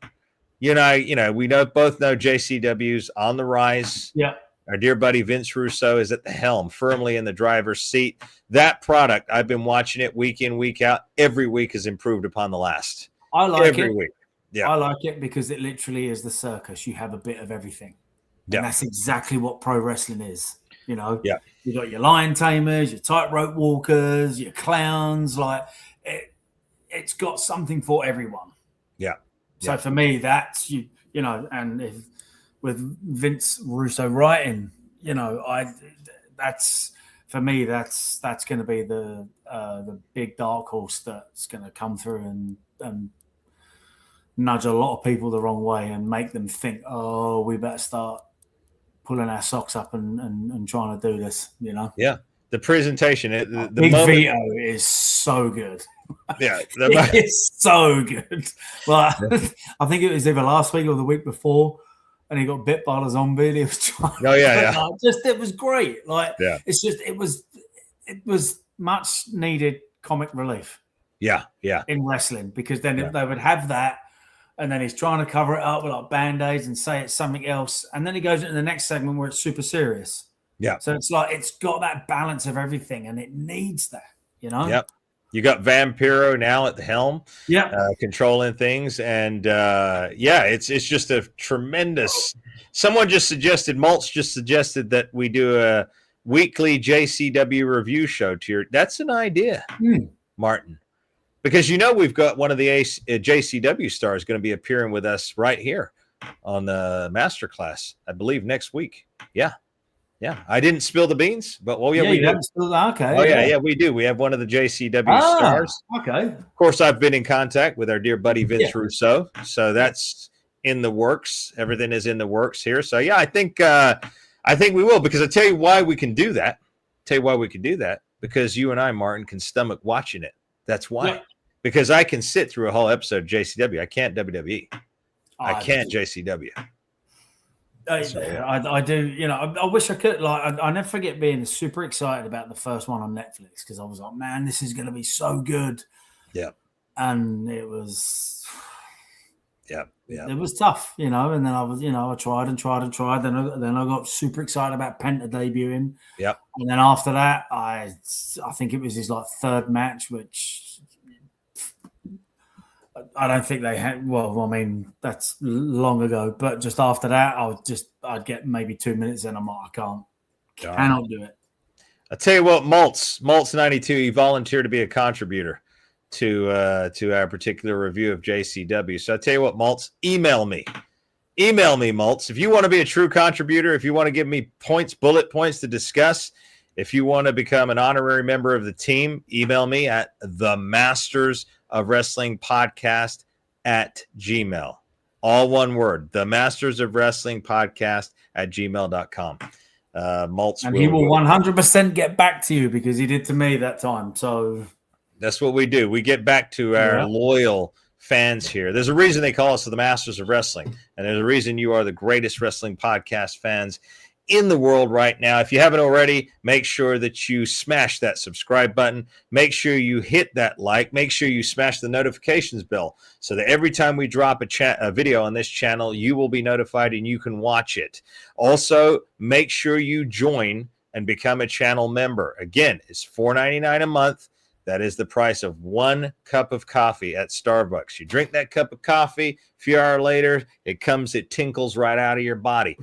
We both know JCW's on the rise. Yeah. Our dear buddy Vince Russo is at the helm, firmly in the driver's seat. That product, I've been watching it week in, week out. Every week has improved upon the last. I like every week. Yeah. I like it because it literally is the circus. You have a bit of everything. Yeah. And that's exactly what pro wrestling is. Yeah. You got your lion tamers, your tightrope walkers, your clowns. Like it's got something for everyone. Yeah. So for me, that's and if with Vince Russo writing, that's for me. That's going to be the big dark horse that's going to come through and nudge a lot of people the wrong way and make them think, we better start pulling our socks up and trying to do this. Yeah. The presentation, the Big moment, Vito is so good. yeah, It's so good. Well, I think it was either last week or the week before, and he got bit by the zombie. And he was trying. Oh yeah, it was great. Like yeah, it was much needed comic relief yeah, in wrestling, because then yeah. they would have that, and then he's trying to cover it up with like band-aids and say it's something else, and then he goes into the next segment where it's super serious. Yeah. So it's like it's got that balance of everything, and it needs that, you know. Yep. You got Vampiro now at the helm, Yeah. controlling things, and it's just a tremendous. Someone just suggested, Maltz just suggested that we do a weekly JCW review show. That's an idea, Martin, because we've got one of the JCW stars going to be appearing with us right here on the Masterclass, I believe, next week. Yeah, I didn't spill the beans, but we do. Okay. We do. We have one of the JCW stars. Okay. Of course, I've been in contact with our dear buddy Vince Russo, so that's in the works. Everything is in the works here. So yeah, I think we will, because I tell you why we can do that. Because you and I, Martin, can stomach watching it. That's why. Yeah. Because I can sit through a whole episode of JCW. I can't WWE. I can't JCW. I do, I wish I could. Like, I never forget being super excited about the first one on Netflix, because I was like, man, this is going to be so good. Yeah. And it was, it was tough, and then I was, I tried and tried and tried. Then I got super excited about Penta debuting. Yep. And then after that, I think it was his like third match, which I don't think they had. Well, I mean, that's long ago. But just after that, I'd get maybe 2 minutes, and I'm like, I cannot do it. I tell you what, Maltz 92, he volunteered to be a contributor to our particular review of JCW. So I tell you what, Maltz, email me, Maltz, if you want to be a true contributor, if you want to give me bullet points to discuss. If you want to become an honorary member of the team, email me at the Masters of Wrestling Podcast at Gmail. All one word, the Masters of Wrestling Podcast at gmail.com. Maltz, and he will 100% get back to you, because he did to me that time. So that's what we do. We get back to our loyal fans here. There's a reason they call us the Masters of Wrestling, and there's a reason you are the greatest wrestling podcast fans in the world right now. If you haven't already, make sure that you smash that subscribe button. Make sure you hit that like. Make sure you smash the notifications bell, so that every time we drop a video on this channel, you will be notified and you can watch it. Also, make sure you join and become a channel member. Again, it's $4.99 a month. That is the price of 1 cup of coffee at Starbucks. You drink that cup of coffee, a few hours later, it tinkles right out of your body.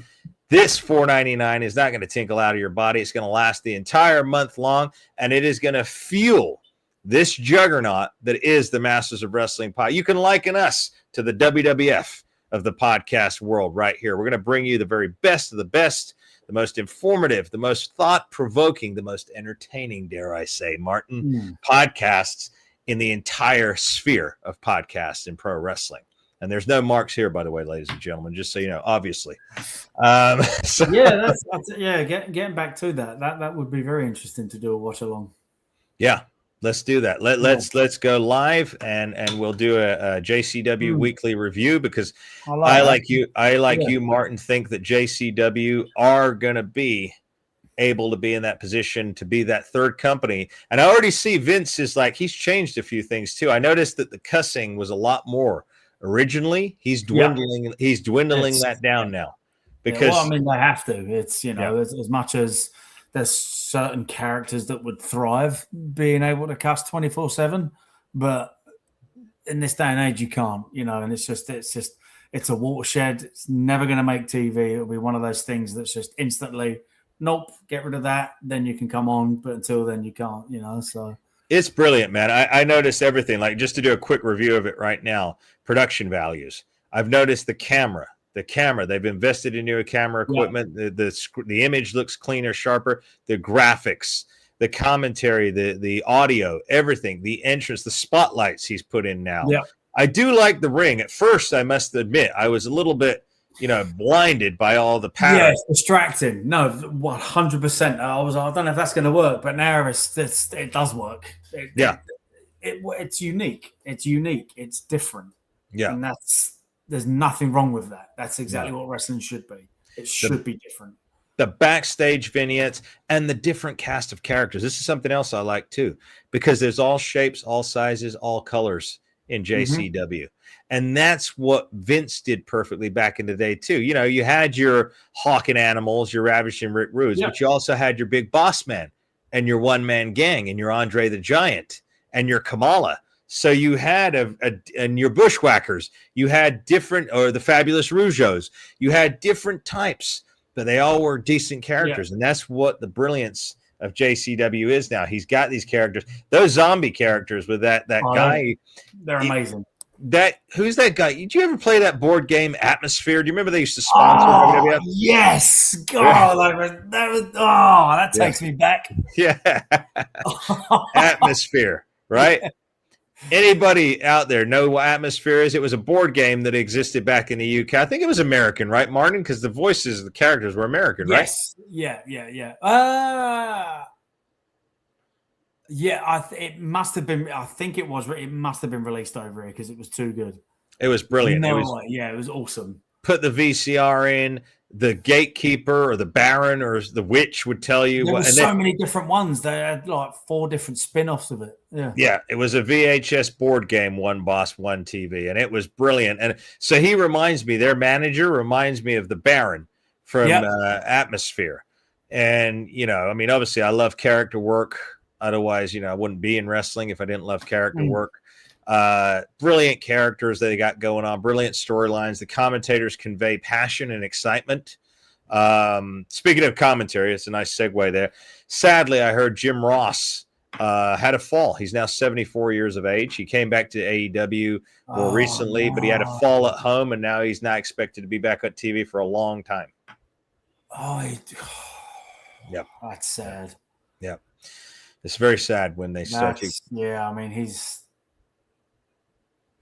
This $4.99 is not going to tinkle out of your body. It's going to last the entire month long, and it is going to fuel this juggernaut that is the Masters of Wrestling Pod. You can liken us to the WWF of the podcast world right here. We're going to bring you the very best of the best, the most informative, the most thought-provoking, the most entertaining, dare I say, Martin, podcasts in the entire sphere of podcasts in pro wrestling. And there's no marks here, by the way, ladies and gentlemen, just so you know, obviously. Getting back to that would be very interesting to do a watch along. Yeah, let's do that. Let's go live, and we'll do a JCW weekly review, because I like you, Martin, think that JCW are going to be able to be in that position to be that third company. And I already see Vince is like, he's changed a few things too. I noticed that the cussing was a lot more originally. He's dwindling that down now, because I mean, they have to. It's as much as there's certain characters that would thrive being able to cuss 24/7, but in this day and age you can't, and it's a watershed. It's never going to make TV. It'll be one of those things that's just instantly, nope, get rid of that, then you can come on, but until then you can't, so it's brilliant, man. I noticed everything. Like, just to do a quick review of it right now, production values. I've noticed the camera. They've invested in new camera equipment. Yeah. The image looks cleaner, sharper. The graphics, the commentary, the audio, everything. The entrance, the spotlights he's put in now. Yeah. I do like the ring. At first, I must admit, I was a little bit blinded by all the Yeah, patterns. it's distracting. No, 100%. I don't know if that's going to work, but now it does work. Yeah. It's unique. It's unique. It's different. Yeah. And there's nothing wrong with that. That's exactly No. what wrestling should be. It should be different. The backstage vignettes and the different cast of characters. This is something else I like too, because there's all shapes, all sizes, all colors in JCW. And that's what Vince did perfectly back in the day too. You had your Hawking Animals, your Ravishing Rick Rudes, but you also had your Big Boss Man and your One Man Gang and your Andre the Giant and your Kamala. So you had and your Bushwhackers, you had different, or the Fabulous Rougeaus, you had different types, but they all were decent characters. And that's what the brilliance of JCW is now. He's got these characters, those zombie characters with that guy. They're amazing. Who's that guy? Did you ever play that board game Atmosphere? Do you remember they used to sponsor WWF? Yes. God, that takes me back. Yeah. Atmosphere, right? Anybody out there know what Atmosphere is? It was a board game that existed back in the UK. I think it was American, right, Martin? Because the voices of the characters were American, right? Yes. Yeah. It must have been. I think it was. It must have been released over here because it was too good. It was brilliant. It was awesome. Put the VCR in. The gatekeeper or the Baron or the witch would tell you. There were so many different ones. They had like 4 different spin-offs of it. Yeah. It was a VHS board game, One Boss, One TV, and it was brilliant. And so he reminds me, their manager reminds me of the Baron from Atmosphere. And, obviously I love character work. Otherwise, I wouldn't be in wrestling if I didn't love character work. Brilliant characters that they got going on, brilliant storylines. The commentators convey passion and excitement. Speaking of commentary, it's a nice segue there. Sadly, I heard Jim Ross had a fall. He's now 74 years of age. He came back to AEW more recently, but he had a fall at home, and now he's not expected to be back on TV for a long time. Yep. That's sad. Yep. It's very sad when they start to. Yeah, I mean,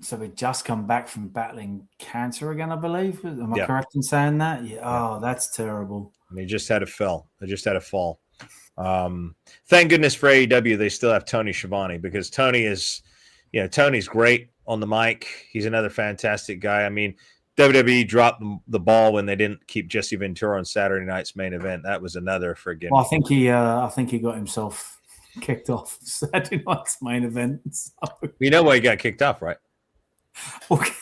So we just come back from battling cancer again, I believe. Am I correct in saying that? Yeah. Oh, that's terrible. I mean, he just had a fall. Thank goodness for AEW, they still have Tony Schiavone, because Tony is, Tony's great on the mic. He's another fantastic guy. I mean, WWE dropped the ball when they didn't keep Jesse Ventura on Saturday night's main event. That was another friggin'. Well, I think he got himself kicked off Saturday night's main event. So. You know why he got kicked off, right? Okay.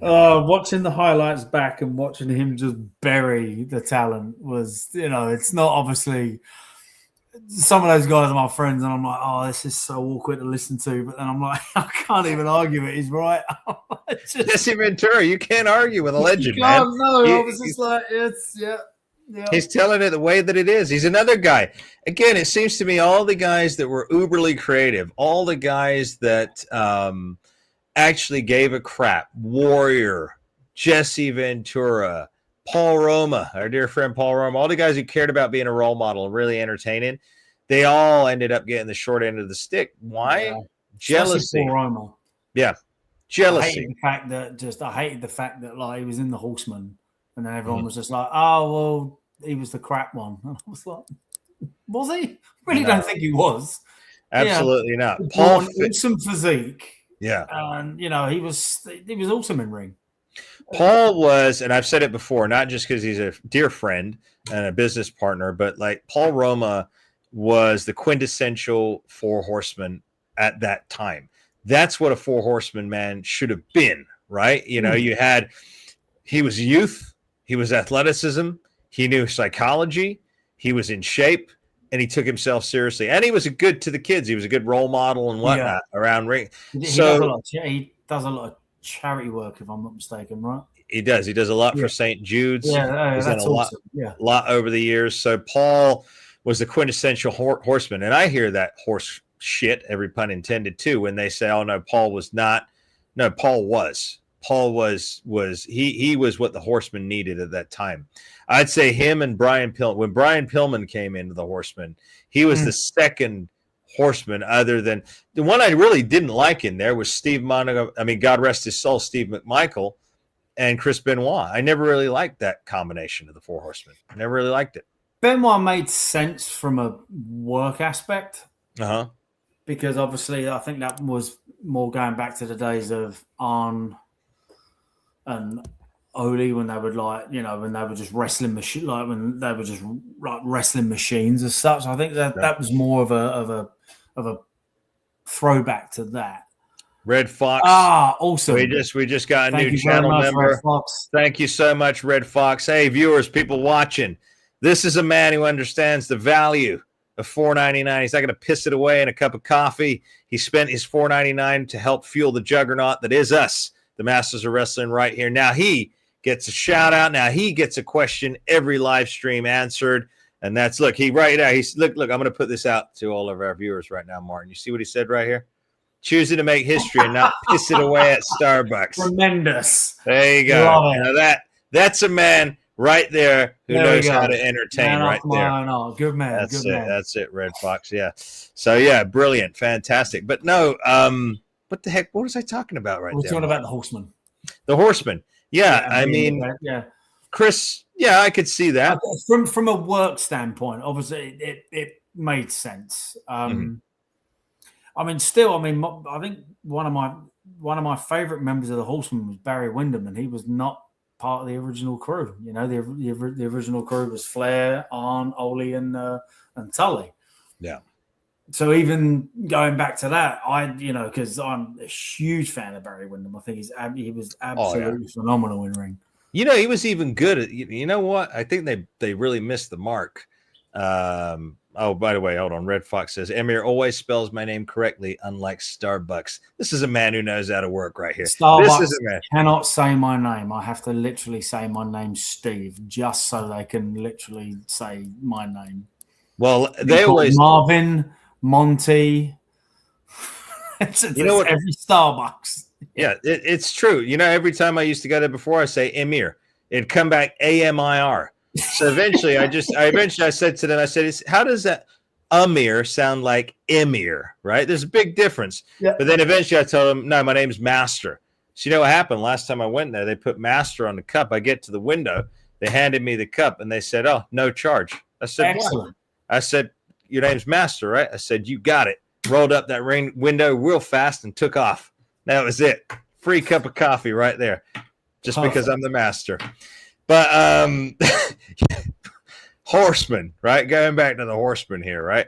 Watching the highlights back and watching him just bury the talent was, it's not obviously. Some of those guys are my friends, and I'm like, oh, this is so awkward to listen to. But then I'm like, I can't even argue it. He's right. Jesse Ventura, you can't argue with a legend, man. No, I was just like, yeah. He's telling it the way that it is. He's another guy. Again, it seems to me all the guys that were uberly creative, all the guys that actually gave a crap, Warrior, Jesse Ventura, Paul Roma, our dear friend Paul Roma, all the guys who cared about being a role model and really entertaining, they all ended up getting the short end of the stick. Why? Yeah. Jealousy. Paul Roma. Yeah. Jealousy. I hated the fact that like he was in the Horseman, and then everyone was just like, oh well, he was the crap one. And I was like, was he? Really don't think he was. Absolutely not. Paul, awesome physique. Yeah. And he was awesome in ring. Paul was, and I've said it before, not just because he's a dear friend and a business partner, but like Paul Roma was the quintessential 4 horseman at that time. That's what a 4 horseman man should have been, right? He was youth, he was athleticism, he knew psychology, he was in shape, and he took himself seriously. And he was good to the kids. He was a good role model and whatnot around ring. He does a lot of charity work, if I'm not mistaken, right? He does. He does a lot for St. Jude's. Yeah, he's that's done a awesome. lot over the years. So Paul was the quintessential horseman. And I hear that horse shit, every pun intended, too, when they say, oh, no, Paul was not. No, Paul was. Paul was he was what the Horseman needed at that time. I'd say him and Brian Pillman. When Brian Pillman came into the Horseman, he was the second Horsemen other than the one I really didn't like in there was Steve Monaco. I mean, God rest his soul, Steve McMichael and Chris Benoit. I never really liked that combination of the Four Horsemen. I never really liked it. Benoit made sense from a work aspect. Uh-huh. Because obviously I think that was more going back to the days of Arn and Oli when they would when they were just wrestling machine, like when they were just like wrestling machines as such. I think that was more of a throwback to that. Red Fox. Awesome. We just got a new channel member. Thank you so much, Red Fox. Hey, viewers, people watching. This is a man who understands the value of $4.99. He's not going to piss it away in a cup of coffee. He spent his $4.99 to help fuel the juggernaut that is us, the Masters of Wrestling, right here. Now he gets a shout out. Now he gets a question every live stream answered. And that's look, he right now. He's look, I'm going to put this out to all of our viewers right now, Martin. You see what he said right here? Choosing to make history and not piss it away at Starbucks. Tremendous. There you go. Now that's a man right there who knows how to entertain right there. No, good man. That's it, Red Fox. Yeah. So yeah, brilliant, fantastic. But no, what the heck? What was I talking about right there? We're talking about the Horseman. The Horseman. Yeah, I mean, Chris. Yeah, I could see that from a work standpoint. Obviously, it made sense. I mean, I think one of my favorite members of the Horsemen was Barry Windham, and he was not part of the original crew. You know, the original crew was Flair, Arn, Ole, and Tully. Yeah. So even going back to that, because I'm a huge fan of Barry Windham. I think he was absolutely phenomenal in ring. You know, he was even good at. You know what? I think they really missed the mark. Oh, by the way, hold on. Red Fox says, Emir always spells my name correctly, unlike Starbucks. This is a man who knows how to work right here. Starbucks this is a man. Cannot say my name. I have to literally say my name's Steve, just so they can literally say my name. Well, they always... Marvin, Monty. It's every Starbucks. Yeah, it's true. You know, every time I used to go there before, I say Emir. It'd come back AMIR. So eventually I said to them, I said, how does that Amir sound like Emir, right? There's a big difference. Yeah. But then eventually I told them, no, my name's Master. So you know what happened? Last time I went there, they put Master on the cup. I get to the window. They handed me the cup and they said, oh, no charge. I said, excellent. What? I said, your name's Master, right? I said, you got it. Rolled up that window real fast and took off. That was it. Free cup of coffee right there. Just because I'm the Master. But Horseman, right? Going back to the Horseman here, right?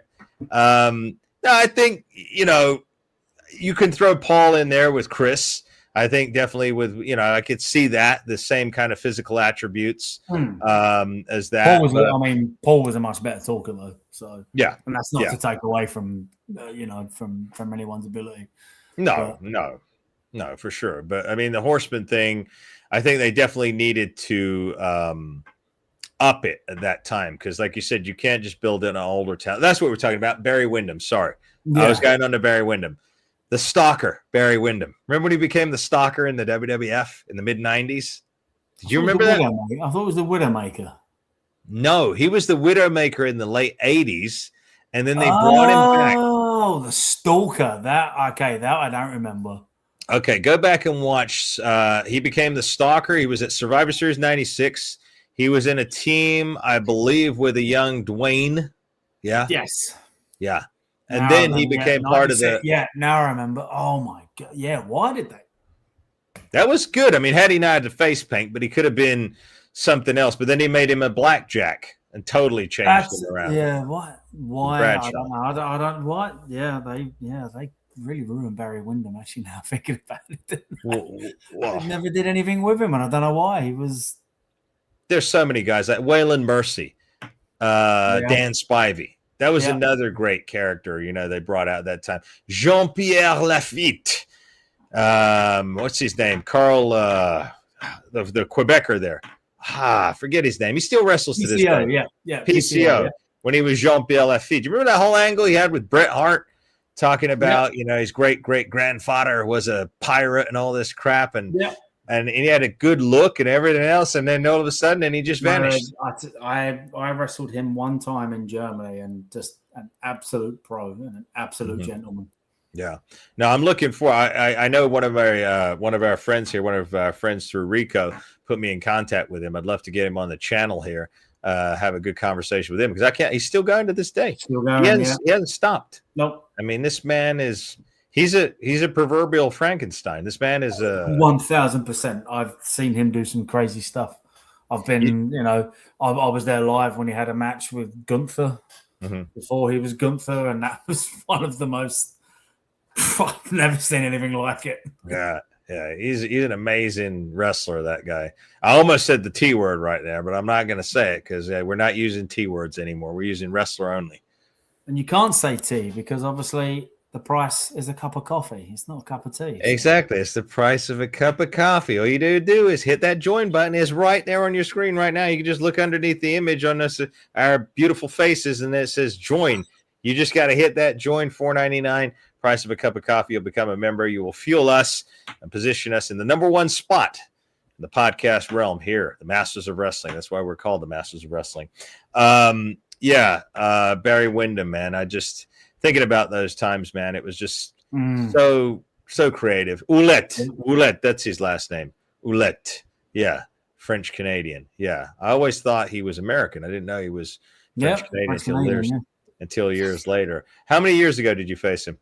No, I think, you can throw Paul in there with Chris. I think definitely with, I could see that, the same kind of physical attributes as that. Paul was a much better talker, though. So yeah. And that's not to take away from, from anyone's ability. No, for sure. But, I mean, the Horseman thing, I think they definitely needed to up it at that time because, like you said, you can't just build in an older talent. That's what we're talking about. Barry Windham. Sorry. Yeah. I was going on to Barry Windham. The Stalker, Barry Windham. Remember when he became the Stalker in the WWF in the mid-'90s? Did you remember that? I thought it was the Widowmaker. No, he was the Widowmaker in the late 80s, and then they brought him back. Oh, the Stalker. That I don't remember. Okay, go back and watch. He became the Stalker. He was at Survivor Series 96. He was in a team, I believe, with a young Dwayne. Yeah? Yes. Yeah. And now then he became part of the... Yeah, now I remember. Oh, my God. Yeah, why did they? That was good. I mean, had he not had the face paint, but he could have been something else. But then he made him a blackjack and totally changed him around. Yeah, what? Why? I don't know. I don't... What? Yeah, they really ruined Barry Windham, actually, now thinking about it. They never did anything with him, and I don't know why. He was... There's so many guys. Like Waylon Mercy, Dan Spivey. That was another great character, they brought out at that time. Jean-Pierre Lafitte. What's his name? Carl, the Quebecer there. Forget his name. He still wrestles to this day. Yeah. PCO. When he was Jean-Pierre Lafitte. Do you remember that whole angle he had with Bret Hart talking about, his great-great-grandfather was a pirate and all this crap? And and he had a good look and everything else, and then all of a sudden, and he just vanished. I wrestled him one time in Germany, and just an absolute pro and an absolute gentleman. Yeah. No, I'm looking for. I know one of our friends here, one of our friends through Rico, put me in contact with him. I'd love to get him on the channel here, have a good conversation with him because I can't. He's still going to this day. Still going. He hasn't stopped. Nope. I mean, this man is. He's a proverbial Frankenstein. This man is 1,000%. I've seen him do some crazy stuff. I've been, I was there live when he had a match with Gunther before he was Gunther, and that was one of the most. I've never seen anything like it. Yeah, he's an amazing wrestler. That guy. I almost said the T word right there, but I'm not going to say it because we're not using T words anymore. We're using wrestler only. And you can't say T because obviously the price is a cup of coffee. It's not a cup of tea. Exactly. It's the price of a cup of coffee. All you do is hit that join button. It's right there on your screen right now. You can just look underneath the image on us, our beautiful faces, and it says join. You just got to hit that join, $4.99. Price of a cup of coffee. You'll become a member. You will fuel us and position us in the number one spot in the podcast realm here, the Masters of Wrestling. That's why we're called the Masters of Wrestling. Barry Windham, man. I just thinking about those times, man. It was just so creative. Ouellette, that's his last name. Ouellette. Yeah, French Canadian. Yeah, I always thought he was American. I didn't know he was French Canadian until years later. How many years ago did you face him?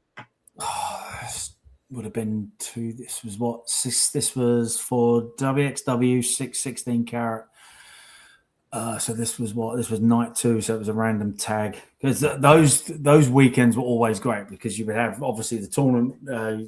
Would have been two. This was what? This was for WXW 616 carat. So this was night 2. So it was a random tag because those weekends were always great because you would have obviously the tournament.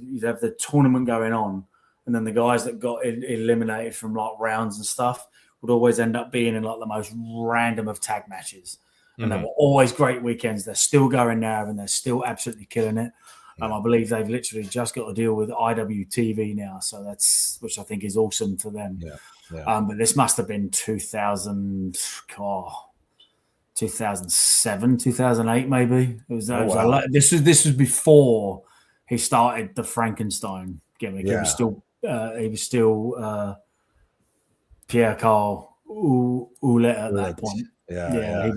You'd have the tournament going on, and then the guys that got eliminated from like rounds and stuff would always end up being in like the most random of tag matches. And they were always great weekends. They're still going now, and they're still absolutely killing it. I believe they've literally just got to deal with IWTV now, so which I think is awesome for them. Yeah. But this must have been 2007, 2008, maybe. This was before he started the Frankenstein gimmick. Yeah. He was still Pierre Carl Ouellette at that point. Yeah, he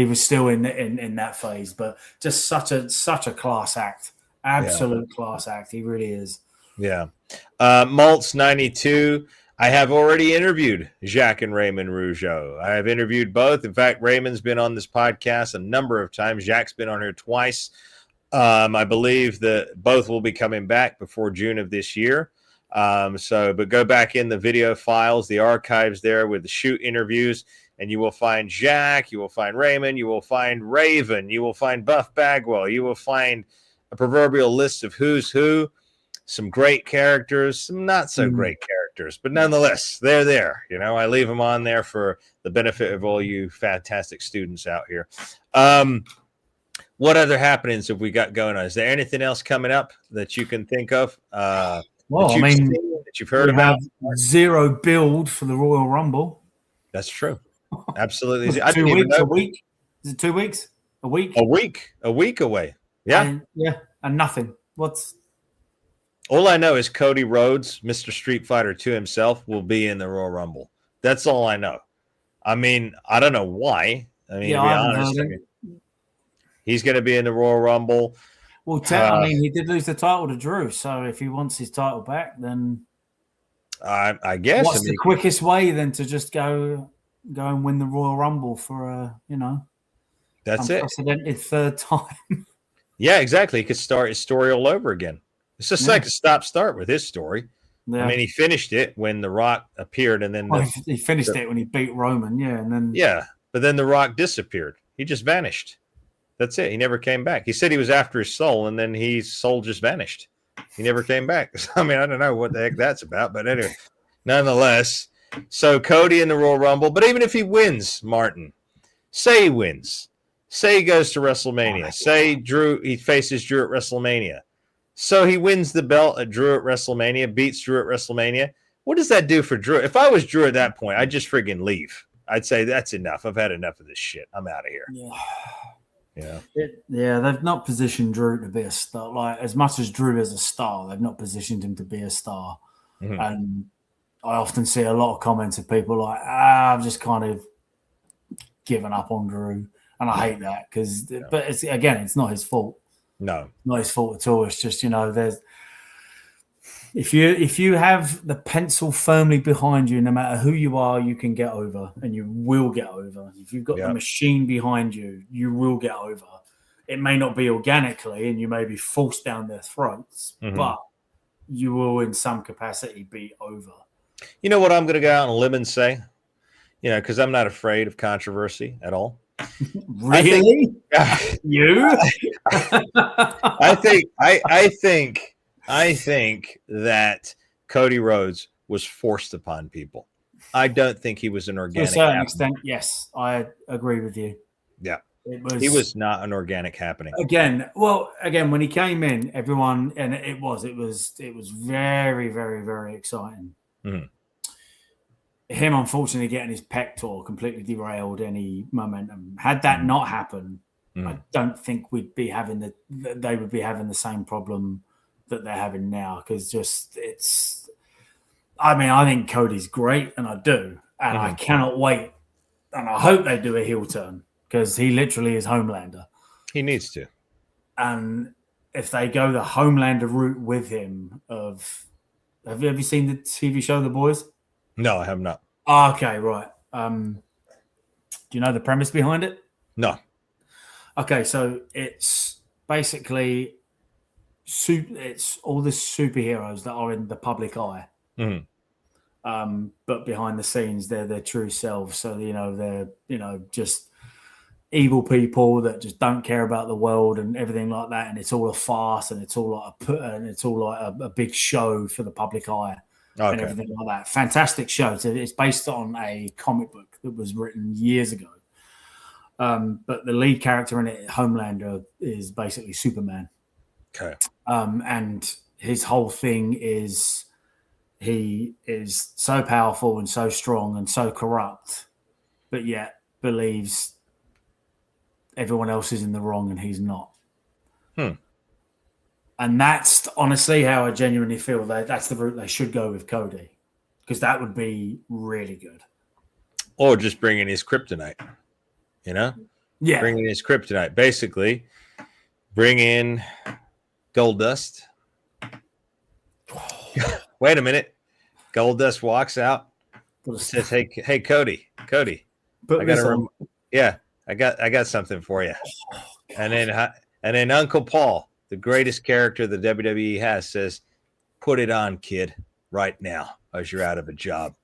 was still in that phase, but just such a class act. Absolute class act. He really is. Yeah. Maltz 92. I have already interviewed Jacques and Raymond Rougeau. I have interviewed both. In fact, Raymond's been on this podcast a number of times. Jacques' been on here twice. I believe that both will be coming back before June of this year. But go back in the video files, the archives there with the shoot interviews, and you will find Jacques, you will find Raymond, you will find Raven, you will find Buff Bagwell, you will find a proverbial list of who's who, some great characters, some not so great characters, but nonetheless, they're there. I leave them on there for the benefit of all you fantastic students out here. What other happenings have we got going on? Is there anything else coming up that you can think of? That you've heard about? Zero build for the Royal Rumble. That's true. Absolutely. 2 weeks, a week? Is it 2 weeks? A week? A week away. Yeah. And nothing. All I know is Cody Rhodes, Mr. Street Fighter 2 himself, will be in the Royal Rumble. That's all I know. I mean, I don't know why. To be honest, he's going to be in the Royal Rumble. Well, he did lose the title to Drew, so if he wants his title back, then I guess what's the quickest way then to just go and win the Royal Rumble for that's unprecedented third time. Yeah, exactly. He could start his story all over again. It's just like a stop-start with his story. Yeah. I mean, he finished it when The Rock appeared, and then he finished it when he beat Roman. But then The Rock disappeared. He just vanished. That's it. He never came back. He said he was after his soul, and then his soul just vanished. He never came back. I mean, I don't know what the heck that's about, but anyway, nonetheless. So Cody in the Royal Rumble, but even if he wins, Martin, say he wins, say he goes to WrestleMania, say he faces Drew at WrestleMania. So he wins the belt at Drew at WrestleMania, beats Drew at WrestleMania. What does that do for Drew? If I was Drew at that point, I'd just friggin' leave. I'd say that's enough. I've had enough of this shit. I'm out of here. They've not positioned Drew to be a star. Like, as much as Drew is a star, they've not positioned him to be a star. And I often see a lot of comments of people like, I've just kind of given up on Drew. And I hate that because, but it's not his fault. No. Not his fault at all. It's just, there's, if you have the pencil firmly behind you, no matter who you are, you can get over, and you will get over. If you've got the machine behind you, you will get over. It may not be organically, and you may be forced down their throats, but you will, in some capacity, be over. You know what I'm going to go out on a limb and say? Because I'm not afraid of controversy at all. Really? You? I think that Cody Rhodes was forced upon people. I don't think he was an organic. To a certain extent, yes, I agree with you. Yeah, he was not an organic happening. Again, when he came in, everyone, and it was very, very, very exciting. Mm-hmm. Him, unfortunately, getting his pec tore completely derailed any momentum. Had that not happened, I don't think they would be having the same problem that they're having now. Because I think Cody's great, and I do, and I cannot wait, and I hope they do a heel turn because he literally is Homelander. He needs to, and if they go the Homelander route with him, have you ever seen the TV show The Boys? No, I have not. Okay, right. Do you know the premise behind it? No. Okay, so it's basically it's all the superheroes that are in the public eye, but behind the scenes, they're their true selves. So they're just evil people that just don't care about the world and everything like that, and it's all a farce, and it's all like a big show for the public eye. Okay. And everything like that. Fantastic show. So it's based on a comic book that was written years ago. But the lead character in it, Homelander, is basically Superman. Okay. And his whole thing is he is so powerful and so strong and so corrupt, but yet believes everyone else is in the wrong and he's not. And that's honestly how I genuinely feel that's the route they should go with Cody, because that would be really good. Or just bring in his kryptonite, Yeah. Bring in his kryptonite. Basically, bring in Goldust. Wait a minute. Goldust walks out, says, "Hey, Cody, I got something for you." And then Uncle Paul, the greatest character the WWE has, says, "Put it on, kid, right now, as you're out of a job."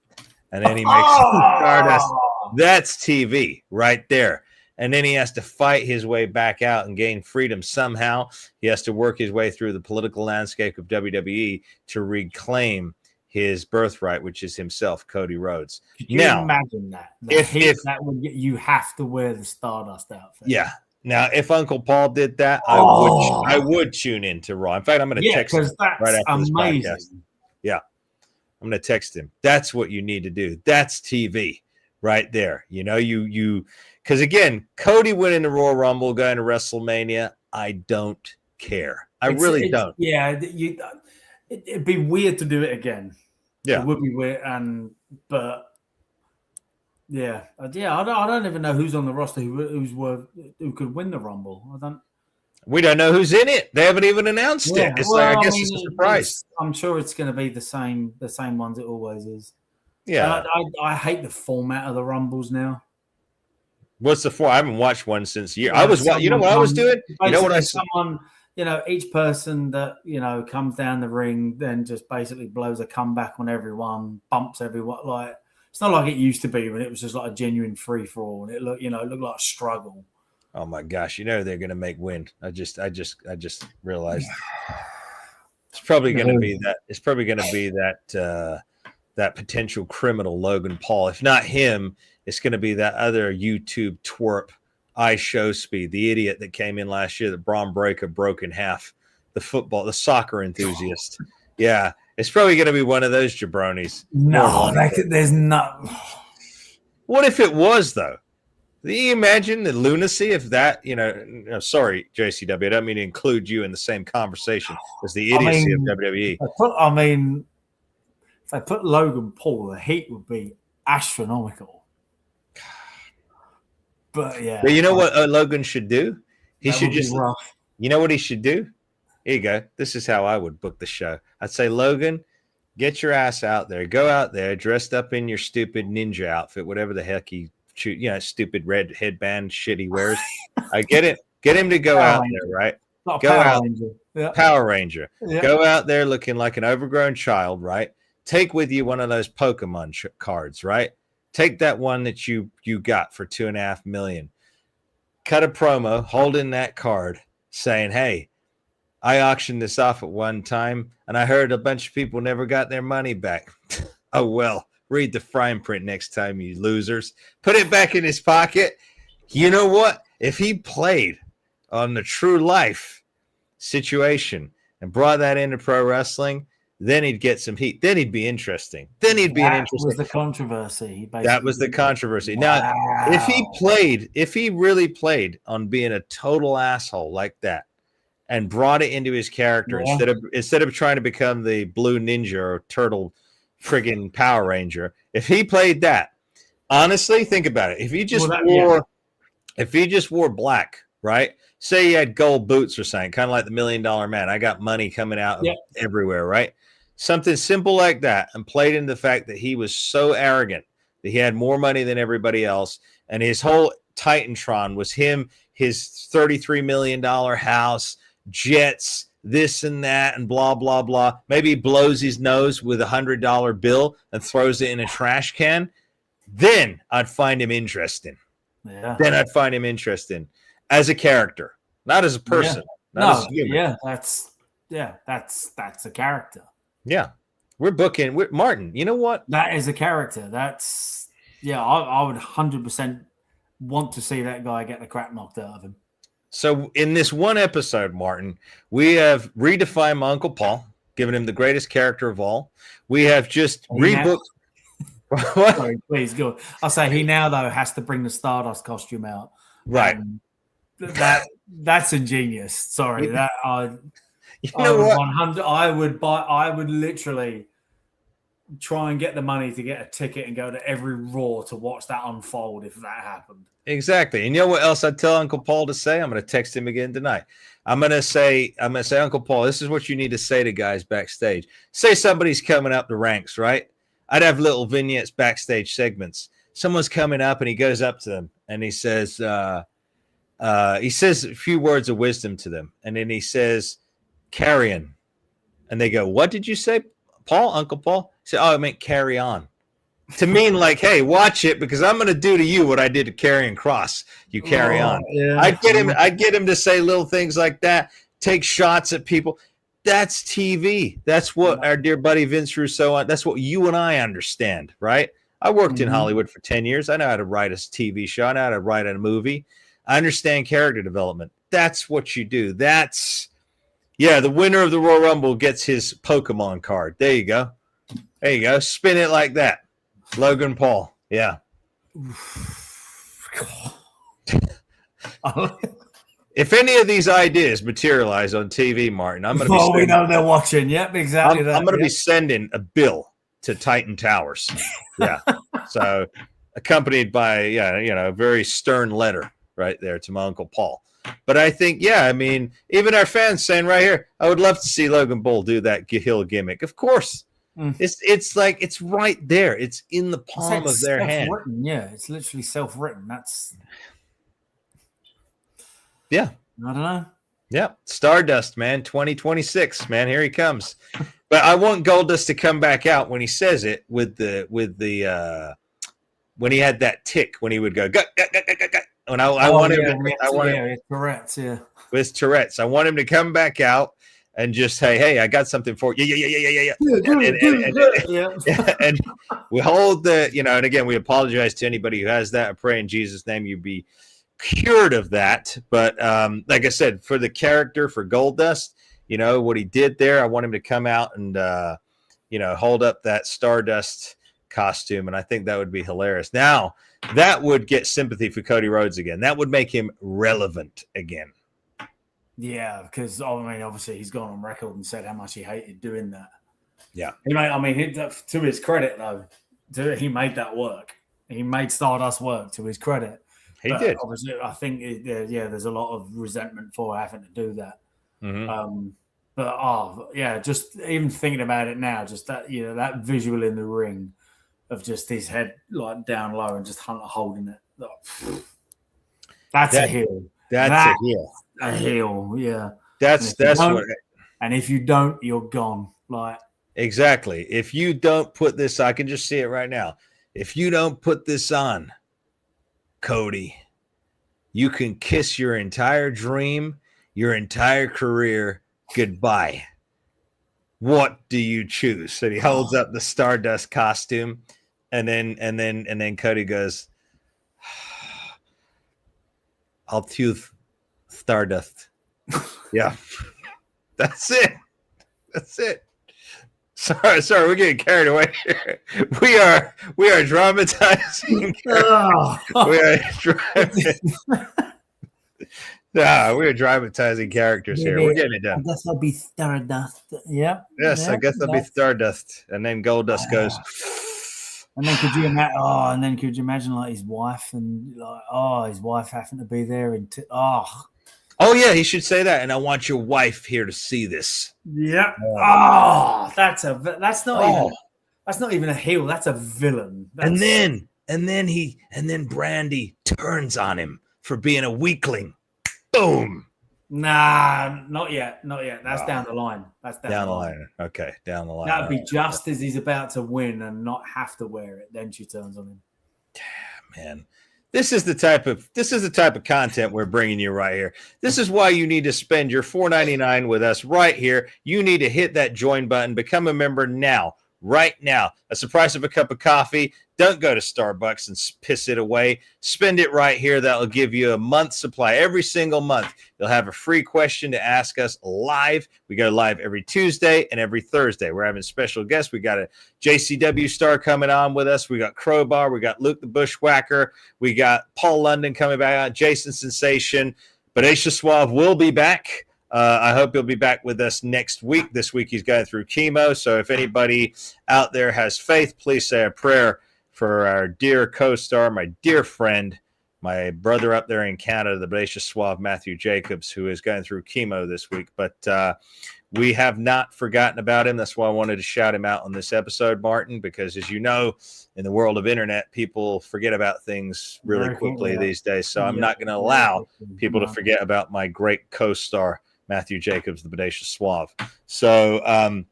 And then he makes Stardust. That's TV right there. And then he has to fight his way back out and gain freedom somehow. He has to work his way through the political landscape of WWE to reclaim his birthright, which is himself, Cody Rhodes. Could you imagine that? You have to wear the Stardust outfit. Yeah. Now, if Uncle Paul did that, I would tune into Raw. In fact, I'm going to text him right after this podcast. Yeah. I'm going to text him. That's what you need to do. That's TV right there. Because again, Cody winning the Royal Rumble, going to WrestleMania, I don't care. I really don't. Yeah. It'd be weird to do it again. Yeah. It would be weird. But yeah. I don't even know who's on the roster who could win the Rumble. We don't know who's in it. They haven't even announced it. I guess it's a surprise. I'm sure it's going to be the same ones it always is. Yeah. I hate the format of the Rumbles now. What's the format? I haven't watched one since years. I was what I was doing? Each person that comes down the ring then just basically blows a comeback on everyone, bumps everyone. Like, it's not like it used to be when it was just like a genuine free for all, and it looked like a struggle. Oh my gosh! They're going to make win. I just realized it's probably going to be that. It's probably going to be that potential criminal Logan Paul. If not him, it's going to be that other YouTube twerp, show speed, the idiot that came in last year that Braun Breaker broke in half. The soccer enthusiast. Yeah, it's probably going to be one of those jabronis. No, there's not. What if it was though? Do you imagine the lunacy of that? Sorry, JCW, I don't mean to include you in the same conversation as the idiocy of WWE. I mean, if they put Logan Paul, the heat would be astronomical. But yeah, But you know what Logan should do? He that should would be just, rough. you know what he should do? Here you go. This is how I would book the show. I'd say, Logan, get your ass out there. Go out there dressed up in your stupid ninja outfit, whatever the heck stupid red headband shit he wears. I get it. Get him to go Power out Ranger. there, right? Not a Go Power out. Ranger. Yeah. Power Ranger. Yeah. Go out there looking like an overgrown child, right? Take with you one of those Pokemon cards, right? Take that one that you got for $2.5 million. Cut a promo holding that card saying, hey, I auctioned this off at one time and I heard a bunch of people never got their money back. Oh, well, read the fine print next time, you losers. Put it back in his pocket. You know what? If he played on the true life situation and brought that into pro wrestling, then he'd get some heat. Then he'd be interesting. Then he'd be an interesting. That was the controversy. That was the controversy. Wow. Now, if he really played on being a total asshole like that and brought it into his character instead of trying to become the blue ninja or turtle friggin' Power Ranger, if he played that, honestly, think about it. If he just wore black, right? Say he had gold boots or something, kind of like the $1 Million Man. I got money coming out everywhere, right? Something simple like that, and played into the fact that he was so arrogant that he had more money than everybody else, and his whole Titantron was him, his $33 million house, jets, this and that, and blah, blah, blah. Maybe he blows his nose with $100 bill and throws it in a trash can. Then I'd find him interesting. Yeah. Then I'd find him interesting as a character, not as a person. Not as a human. That's a character. Yeah. We're booking Martin. You know what? That is a character. I would 100% want to see that guy get the crap knocked out of him. So in this one episode, Martin, we have redefined my Uncle Paul, given him the greatest character of all. We have just rebooked. What? Sorry, please go. I'll say he now though has to bring the Stardust costume out. Right. That's ingenious. Sorry, that you know what? 100. I would literally try and get the money to get a ticket and go to every Raw to watch that unfold if that happened. Exactly. And you know what else I'd tell Uncle Paul to say? I'm going to text him again tonight. I'm going to say, Uncle Paul, this is what you need to say to guys backstage. Say somebody's coming up the ranks, right? I'd have little vignettes, backstage segments. Someone's coming up and he goes up to them and he says a few words of wisdom to them. And then he says, carrion. And they go, what did you say, Paul? Uncle Paul? He said, oh, I meant carry on. To mean like, hey, watch it because I'm going to do to you what I did to Karrion Kross. You carry on. Yeah. I'd get him to say little things like that, take shots at people. That's TV. That's what our dear buddy Vince Russo, that's what you and I understand, right? I worked in Hollywood for 10 years. I know how to write a TV show. I know how to write a movie. I understand character development. That's what you do. The winner of the Royal Rumble gets his Pokemon card. There you go. There you go. Spin it like that. Logan Paul. Yeah. If any of these ideas materialize on TV, Martin, I'm going to be we know they're watching. Yep, exactly. I'm going to be sending a bill to Titan Towers. Yeah. So accompanied by, a very stern letter right there to my Uncle Paul. But I think, even our fans saying right here, I would love to see Logan Paul do that heel gimmick. Of course. It's like it's right there. It's in the palm of their hand. Yeah, it's literally self-written. That's I don't know. Yeah, Stardust, man, 2026, man, here he comes. But I want Goldust to come back out when he says it with the when he had that tick when he would go gut. And I want him to Tourette's, with Tourette's. I want him to come back out and just say, hey, I got something for you. Yeah. And we hold the, and again, we apologize to anybody who has that. I pray in Jesus' name you be cured of that. But like I said, for the character, for Goldust, what he did there, I want him to come out and, hold up that Stardust costume. And I think that would be hilarious. Now, that would get sympathy for Cody Rhodes again. That would make him relevant again. Yeah, because obviously he's gone on record and said how much he hated doing that. Yeah. To his credit, though, he made that work. He made Stardust work, to his credit. He But did. obviously, I think, there's a lot of resentment for having to do that. Mm-hmm. But just even thinking about it now, just that, that visual in the ring of just his head like down low and just Hunter holding it. That's a heel. That's a That's heel. a heel. Yeah. That's what. And if you don't, you're gone. Like, Exactly. If you don't put this, I can just see it right now. If you don't put this on, Cody, you can kiss your entire dream, your entire career goodbye. What do you choose? And he holds up the Stardust costume, and then Cody goes, I'll choose Stardust. Yeah. That's it. That's it. Sorry, we're getting carried away here. We are dramatizing. We are dramatizing characters here. We're getting it done. I guess I'll be Stardust. Yeah. Yes, I guess I'll be Stardust. And then Goldust goes. And then could you imagine like his wife and his wife having to be there Oh yeah, he should say that. And I want your wife here to see this. Yeah. That's not even a heel. That's a villain. And then Brandy turns on him for being a weakling. Boom. Nah, not yet. That's down the line. That's down the line. Okay, down the line. That'd be just as he's about to win and not have to wear it. Then she turns on him. Man, this is the type of content we're bringing you right here. This is why you need to spend your $4.99 with us right here. You need to hit that join button, become a member now. Right now. That's the price of a cup of coffee. Don't go to Starbucks and piss it away. Spend it right here. That'll give you a month's supply. Every single month, you'll have a free question to ask us live. We go live every Tuesday and every Thursday. We're having special guests. We got a JCW star coming on with us. We got Crowbar. We got Luke the Bushwhacker. We got Paul London coming back on. Jason Sensation. But Aisha Suave will be back. I hope he'll be back with us next week. This week he's going through chemo. So if anybody out there has faith, please say a prayer for our dear co-star, my dear friend, my brother up there in Canada, the Bodacious Suave Matthew Jacobs, who is going through chemo this week. But we have not forgotten about him. That's why I wanted to shout him out on this episode, Martin, because as you know, in the world of internet, people forget about things really quickly these days. So I'm not going to allow people to forget about my great co-star, Matthew Jacobs, the Bodacious Suave. So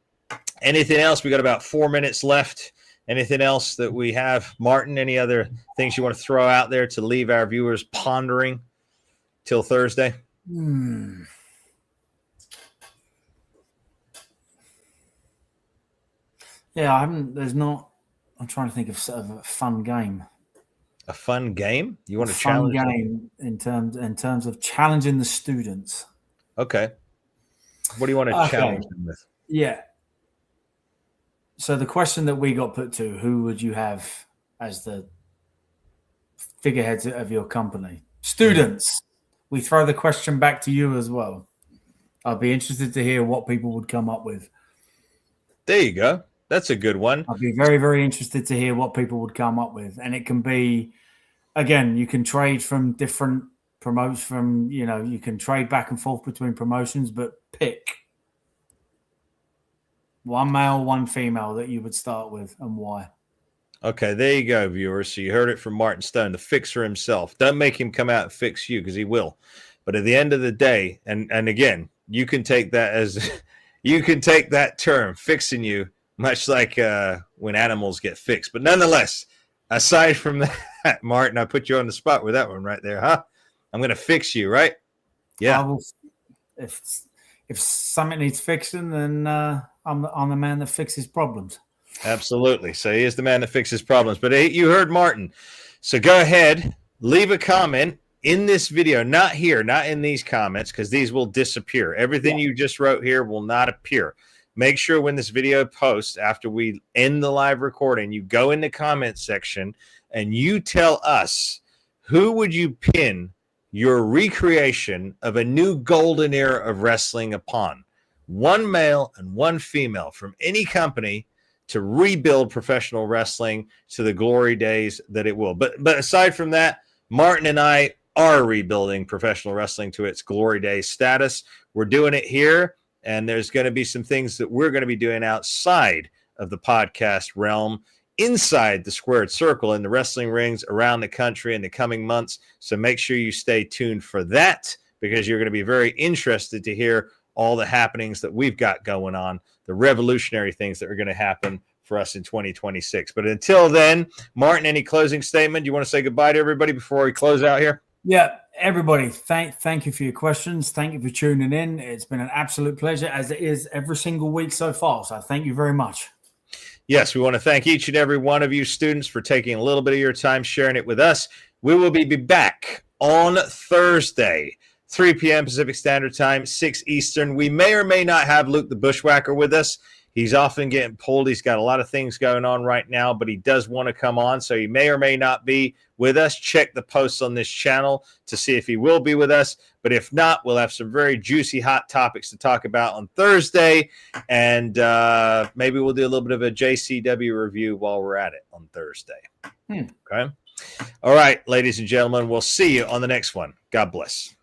anything else? We got about 4 minutes left. Anything else that we have? Martin, any other things you want to throw out there to leave our viewers pondering till Thursday? Yeah, I'm trying to think of sort of a fun game. A fun game? You want to challenge fun game in terms of challenging the students. Okay. What do you want to challenge them with? Yeah. So the question that we got put to, who would you have as the figureheads of your company? Students. We throw the question back to you as well. I'd be interested to hear what people would come up with. There you go. That's a good one. I'd be very, very interested to hear what people would come up with. And it can be, again, you can trade from different promotions, you can trade back and forth between promotions, but pick one male, one female that you would start with and why. Okay, there you go, viewers. So you heard it from Martin Stone, the fixer himself. Don't make him come out and fix you because he will. But at the end of the day, and again, you can take that term, fixing you, much like when animals get fixed. But nonetheless, aside from that, Martin, I put you on the spot with that one right there, huh? I'm going to fix you, right? Yeah. If something needs fixing, then I'm the man that fixes problems. Absolutely. So he is the man that fixes problems. But you heard Martin. So go ahead, leave a comment in this video, not here, not in these comments, because these will disappear. Everything you just wrote here will not appear. Make sure when this video posts, after we end the live recording, you go in the comment section and you tell us, who would you pin your recreation of a new golden era of wrestling upon? one male and one female from any company to rebuild professional wrestling to the glory days that it will. But aside from that, Martin and I are rebuilding professional wrestling to its glory days status. We're doing it here, and there's going to be some things that we're going to be doing outside of the podcast realm, inside the squared circle in the wrestling rings around the country in the coming months. So make sure you stay tuned for that, because you're going to be very interested to hear all the happenings that we've got going on, the revolutionary things that are going to happen for us in 2026. But until then, Martin, any closing statement? Do you want to say goodbye to everybody before we close out here? Yeah, everybody, thank you for your questions. Thank you for tuning in. It's been an absolute pleasure, as it is every single week so far. So thank you very much. Yes, we want to thank each and every one of you students for taking a little bit of your time sharing it with us. We will be back on Thursday, 3 p.m. Pacific Standard Time, 6 Eastern. We may or may not have Luke the Bushwhacker with us. He's often getting pulled. He's got a lot of things going on right now, but he does want to come on, so he may or may not be with us. Check the posts on this channel to see if he will be with us. But if not, we'll have some very juicy, hot topics to talk about on Thursday, and maybe we'll do a little bit of a JCW review while we're at it on Thursday. Okay? All right, ladies and gentlemen, we'll see you on the next one. God bless.